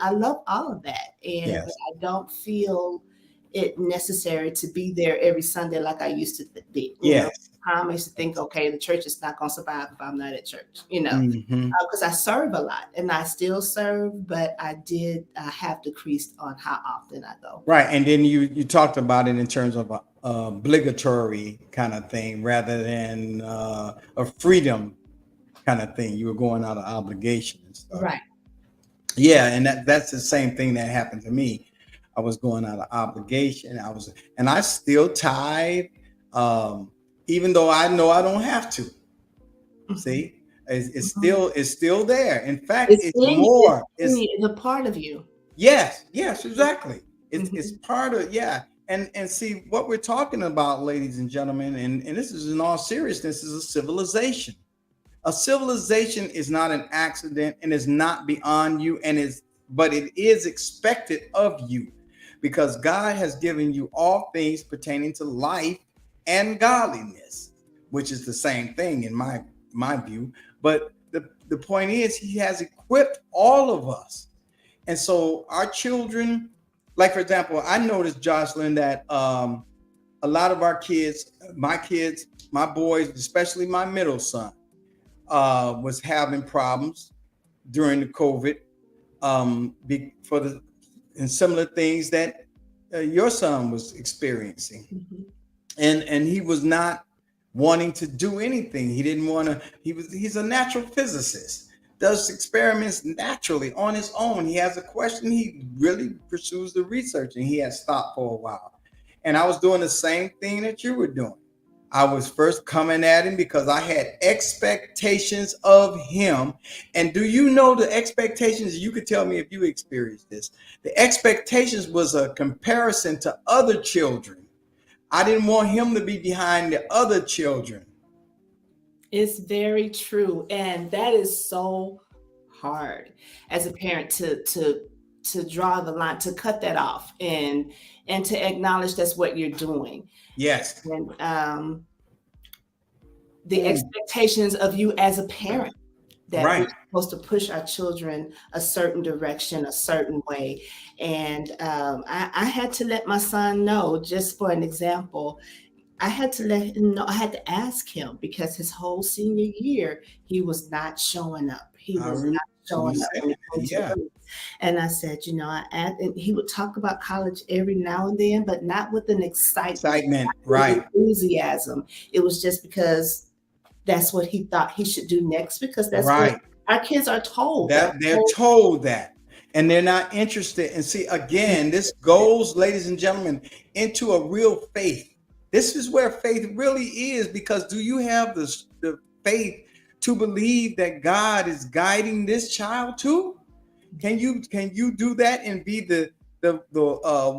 I love all of that. And
Yes.
I don't feel it necessary to be there every Sunday like I used to be.
Yes.
I used to think, okay, the church is not going to survive if I'm not at church,
Mhm.
because I serve a lot and I still serve, but I have decreased on how often I go.
Right. And then you talked about it in terms of a obligatory kind of thing rather than a freedom kind of thing. You were going out of obligation and stuff.
Right.
Yeah, and that's the same thing that happened to me. I was going out of obligation. And I still tithe, even though I know I don't have to. See, it's still there. In fact,
It's
it's
in you.
more.
It's a part of you.
Yes, exactly. It's
Mhm.
part of, yeah. And see what we're talking about, ladies and gentlemen, and this is in all seriousness, is a civilization. A civilization is not an accident and is not beyond you, but it is expected of you, because God has given you all things pertaining to life and godliness, which is the same thing in my view. But the point is, He has equipped all of us. And so our children, like for example, I noticed, Jocelyn, that a lot of our kids, my boys, especially my middle son, was having problems during the COVID and similar things that your son was experiencing.
Mhm.
And he was not wanting to do anything. He didn't want to. He's a natural physicist, does experiments naturally on his own. He has a question, he really pursues the research, and he has stopped for a while. And I was doing the same thing that you were doing. I was first coming at him because I had expectations of him. And do you know the expectations? You could tell me if you experienced this. The expectations was a comparison to other children. I didn't want him to be behind the other children.
It's very true, and that is so hard as a parent to draw the line, to cut that off, and to acknowledge that's what you're doing.
Yes.
And the expectations of you as a parent, that we're
Right.
supposed to push our children a certain direction, a certain way. And I had to let my son know, just for an example, I had to let him know, I had to ask him, because his whole senior year, he was not showing up. He
I
was
remember
not showing
you
up when
saying
it came
that.
to
Yeah.
it. And I said, and he would talk about college every now and then, but not with an excitement,
Excitement.
not with
Right.
enthusiasm. It was just because that's what he thought he should do next, because that's what
Right.
our kids are told.
That they're told that. and they're not interested. And see, again, this goes, ladies and gentlemen, into a real faith. This is where faith really is, because do you have the faith to believe that God is guiding this child too? Can you do that and be the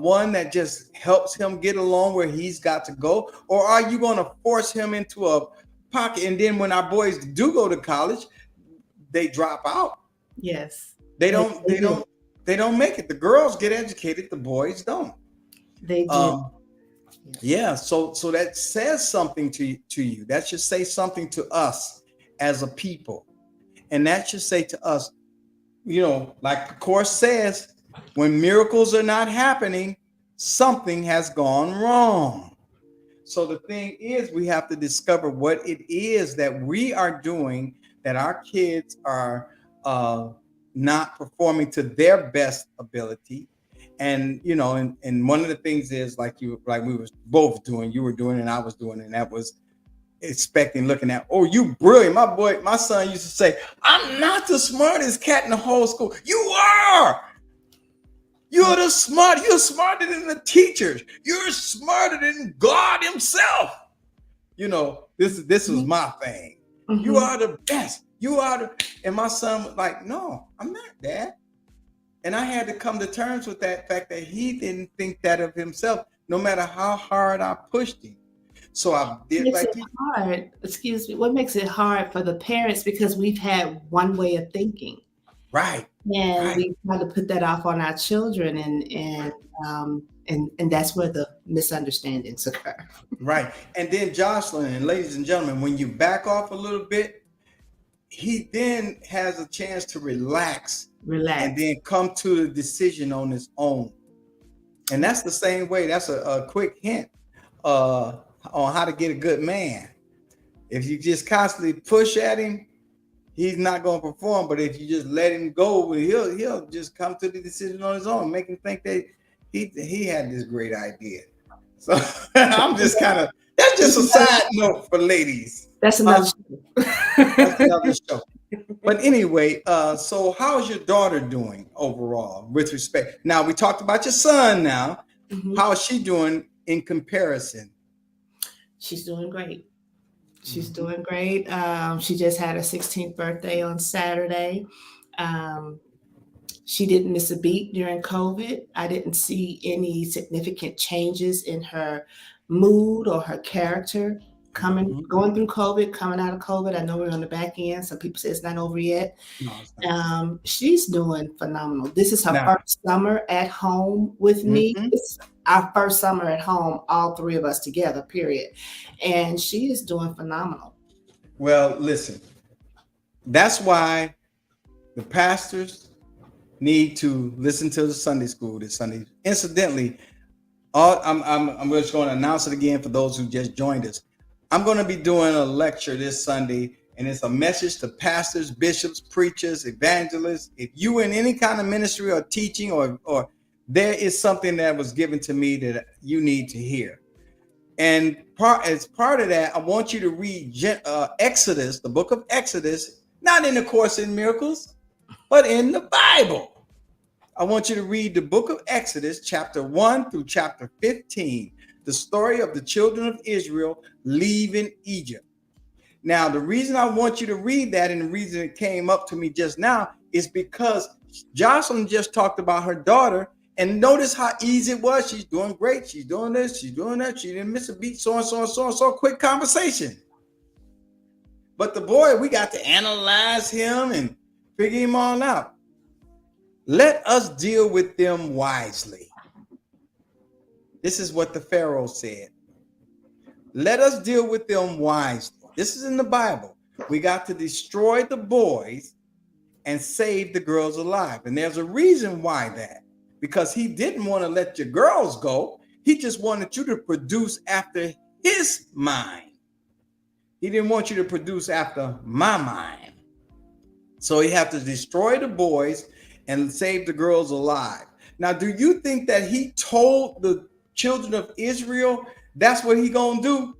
one that just helps him get along where he's got to go? Or are you going to force him into a pocket, and then when our boys do go to college, they drop out?
Yes.
They don't make it. The girls get educated, the boys don't.
They do.
Yeah, so that says something to you. That should say something to us as a people. And that should say to us, like the course says, when miracles are not happening, something has gone wrong. So the thing is, we have to discover what it is that we are doing, that our kids are not performing to their best ability. And and one of the things is like we were both doing, you were doing and I was doing, and that was looking at, oh, you brilliant. My son used to say, I'm not the smartest cat in the whole school. You are. You're smarter than the teachers. You're smarter than God himself. This was my thing. Mm-hmm. You are the best. And my son was like, no, I'm not, Dad. And I had to come to terms with that fact that he didn't think that of himself, no matter how hard I pushed him. So I did
hard. Excuse me. What makes it hard for the parents? Because we've had one way of thinking.
Right.
And we try to put that off on our children, and that's where the misunderstandings occur.
Right. And then Jocelyn, and ladies and gentlemen, when you back off a little bit, he then has a chance to relax, and then come to the decision on his own. And that's the same way. That's a quick hint on how to get a good man. If you just constantly push at him, he's not going to perform. But if you just let him go, he'll just come to the decision on his own, make him think that he had this great idea. So I'm just that's just a side note for ladies.
That's another
show. But anyway, so how's your daughter doing overall with respect? Now, we talked about your son now. Mm-hmm. How is she doing in comparison?
She's doing great. She's doing great. She just had her 16th birthday on Saturday. She didn't miss a beat during COVID. I didn't see any significant changes in her mood or her character going through COVID, coming out of COVID. I know we're on the back end. Some people say it's not over yet. No, she's doing phenomenal. This is her first summer at home with me. It's our first summer at home, all three of us together, period. And she is doing phenomenal.
Well, listen, that's why the pastors need to listen to the Sunday school this Sunday. Incidentally, I'm just going to announce it again for those who just joined us. I'm going to be doing a lecture this Sunday, and it's a message to pastors, bishops, preachers, evangelists. If you in any kind of ministry or teaching, or there is something that was given to me that you need to hear. And as part of that, I want you to read Exodus, the book of Exodus, not in the Course in Miracles, but in the Bible. I want you to read the book of Exodus, chapter 1 through chapter 15, the story of the children of Israel leaving Egypt. Now, the reason I want you to read that, and the reason it came up to me just now, is because Jocelyn just talked about her daughter, and notice how easy it was. She's doing great. She's doing this. She's doing that. She didn't miss a beat. So and so and so and so. Quick conversation. But the boy, we got to analyze him and figure him all out. Let us deal with them wisely. This is what the Pharaoh said. Let us deal with them wisely. This is in the Bible. We got to destroy the boys and save the girls alive. And there's a reason why that. Because he didn't want to let your girls go. He just wanted you to produce after his mind. He didn't want you to produce after my mind. So he had to destroy the boys and save the girls alive. Now, do you think that he told the children of Israel that's what he gonna do?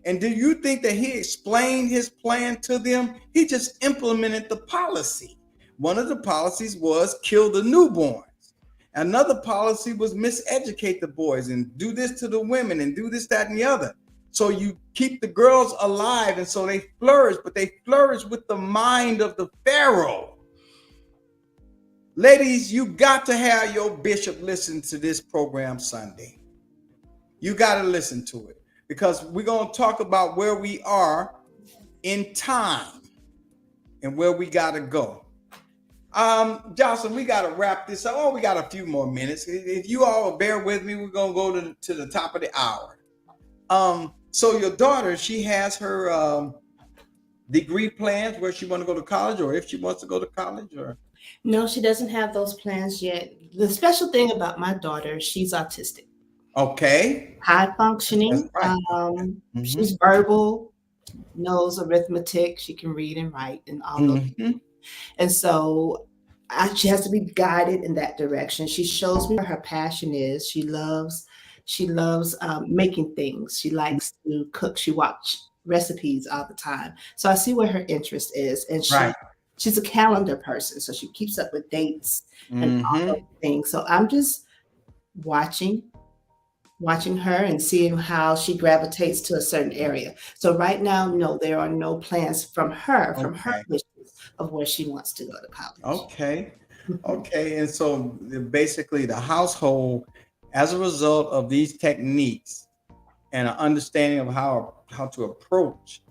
And do you think that he explained his plan to them? He just implemented the policy. One of the policies was kill the newborns. Another policy was miseducate the boys and do this to the women and do this, that, and the other. So you keep the girls alive, and so they flourish, but they flourish with the mind of the Pharaoh. Ladies, you got to have your bishop listen to this program Sunday. You got to listen to it, because we're going to talk about where we are in time and where we got to go. Jocelyn, we got to wrap this up. Oh, we got a few more minutes. If you all will bear with me, we're going to go to the top of the hour. So your daughter, she has her degree plans where she want to go to college, or if she wants to go to college, or?
No, she doesn't have those plans yet. The special thing about my daughter, she's autistic.
Okay.
High functioning.
Right.
She's verbal, knows arithmetic. She can read and write and all those things. And so she has to be guided in that direction. She shows me where her passion is. She loves making things. She likes to cook. She watches recipes all the time. So I see where her interest is. And she's a calendar person. So she keeps up with dates and all those things. So I'm just watching her and seeing how she gravitates to a certain area. So right now, no, there are no plans from her wishes of where she wants to go to college.
Okay. And so basically the household, as a result of these techniques and an understanding of how to approach,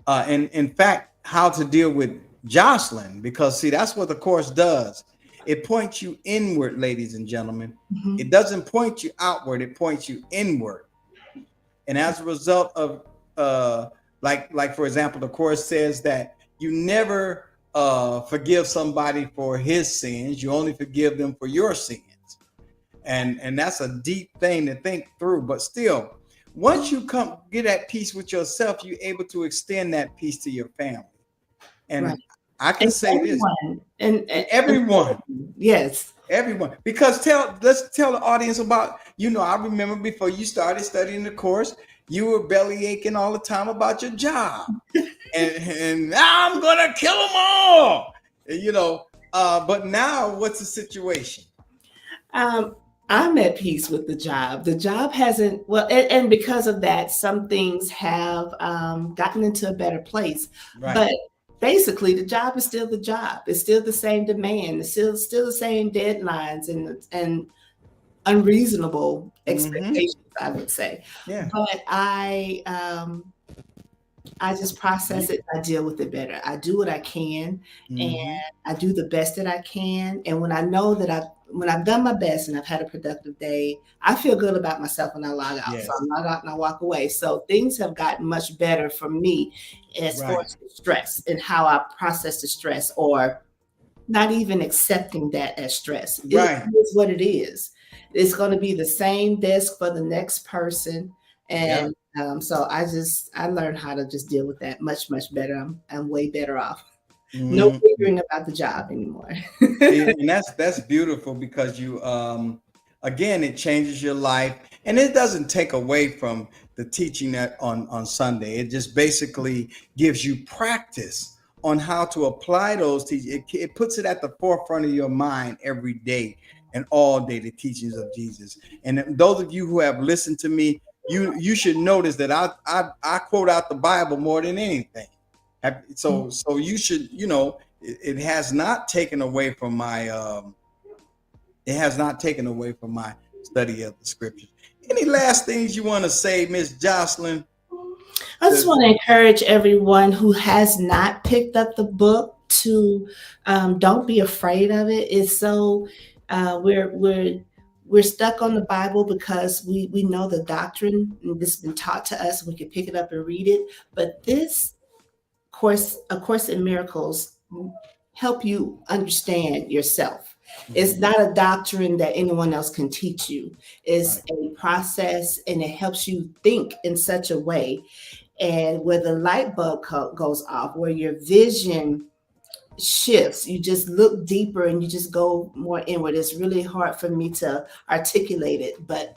and in fact, how to deal with Jocelyn, because see, that's what the course does. It points you inward, ladies and gentlemen. It doesn't point you outward, it points you inward. And as a result of, like for example, the course says that you never forgive somebody for his sins. You only forgive them for your sins. And that's a deep thing to think through. But still, once you come get at peace with yourself, you're able to extend that peace to your family. And I can say everyone, this. And everyone.
Yes.
Everyone. Because let's tell the audience about, I remember before you started studying the course, you were belly aching all the time about your job. and I'm going to kill them all. But now what's the situation?
I'm at peace with the job. The job hasn't, and because of that, some things have gotten into a better place. Right. But basically, the job is still the job. It's still the same demand. It's still the same deadlines and unreasonable expectations, I would say. Yeah. But I just process it. I deal with it better. I do what I can, and I do the best that I can. And when I know that when I've done my best and I've had a productive day, I feel good about myself when I log out. Yes. So I log out and I walk away. So things have gotten much better for me as far as stress and how I process the stress, or not even accepting that as stress. It is what it is. It's going to be the same desk for the next person. And so I learned how to just deal with that much, much better. I'm way better off. No figuring about the job anymore.
And that's beautiful, because you again, it changes your life, and it doesn't take away from the teaching that on Sunday. It just basically gives you practice on how to apply those teachings. It puts it at the forefront of your mind every day and all day, the teachings of Jesus. And those of you who have listened to me, you should notice that I quote out the Bible more than anything. So you should, it has not taken away from my study of the scriptures. Any last things you want to say, Miss Jocelyn?
I just want to encourage everyone who has not picked up the book to don't be afraid of it. It's so we're stuck on the Bible because we know the doctrine, and this has been taught to us. We can pick it up and read it, but this A Course in Miracles help you understand yourself. It's not a doctrine that anyone else can teach you. It's a process, and it helps you think in such a way, and where the light bulb goes off, where your vision shifts, you just look deeper and you just go more inward. It's really hard for me to articulate it, but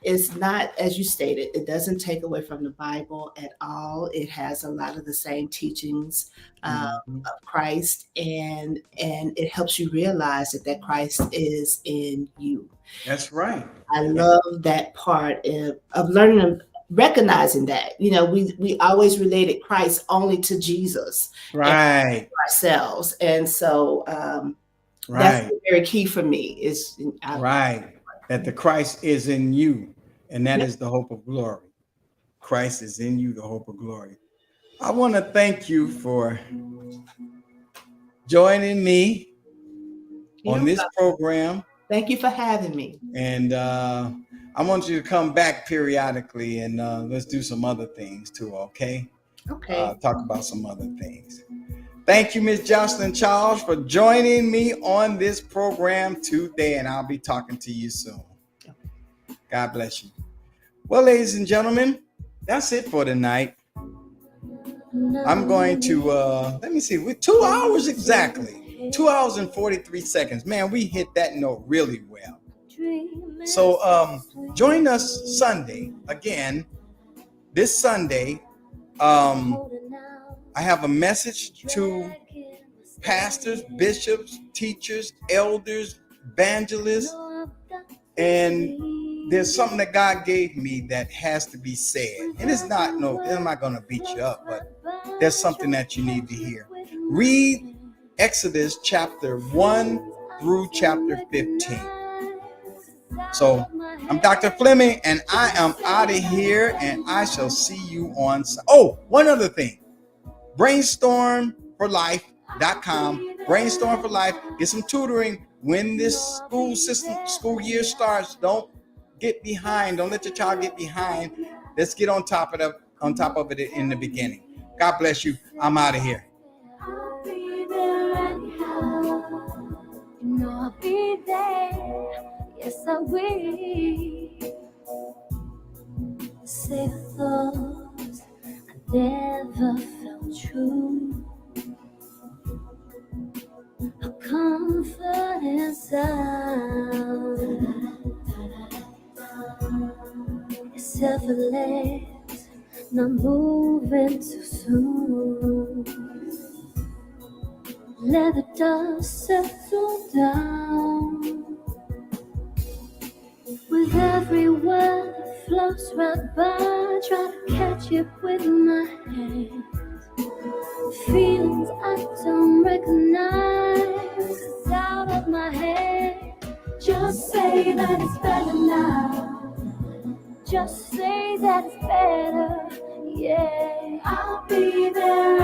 it's not, as you stated, it doesn't take away from the Bible at all. It has a lot of the same teachings
Mhm.
of Christ, and it helps you realize that Christ is in you.
That's right.
I love that part of learning and recognizing that. We always related Christ only to Jesus and
Right.
ourselves, and so that's
Right.
very key for me.
Right. That the Christ is in you, and that
Yep.
is the hope of glory. Christ is in you, the hope of glory. I want to thank you for joining me on this program.
Thank you for having me.
And I want you to come back periodically, and let's do some other things too, okay?
Okay.
Talk about some other things. Thank you, Ms. Jocelyn Charles, for joining me on this program today, and I'll be talking to you soon. God bless you. Well, ladies and gentlemen, that's it for tonight. I'm going to, let me see, with 2 hours exactly, 2 hours and 43 seconds. Man, we hit that note really well. So join us Sunday, again, this Sunday. I have a message to pastors, bishops, teachers, elders, evangelists, and there's something that God gave me that has to be said. And it's not, I'm not going to beat you up, but there's something that you need to hear. Read Exodus chapter 1 through chapter 15. So I'm Dr. Fleming, and I am out of here, and I shall see you on. Oh, one other thing. Brainstormforlife.com. Brainstorm for Life. Get some tutoring when this school year starts. Don't get behind. Don't let your child get behind. Let's get on top of it in the beginning. God bless you. I'm out of here.
I'll be there anyhow. I'll be there. Yes, I will. Say the thoughts I never felt true. A confident sound. It's effortless, not moving too soon. Let the dust settle down. With every word that floats right by, try to catch it with my hands. Feelings I don't recognize, it's out of my head. Just say that it's better now. Just say that it's better, yeah. I'll be there.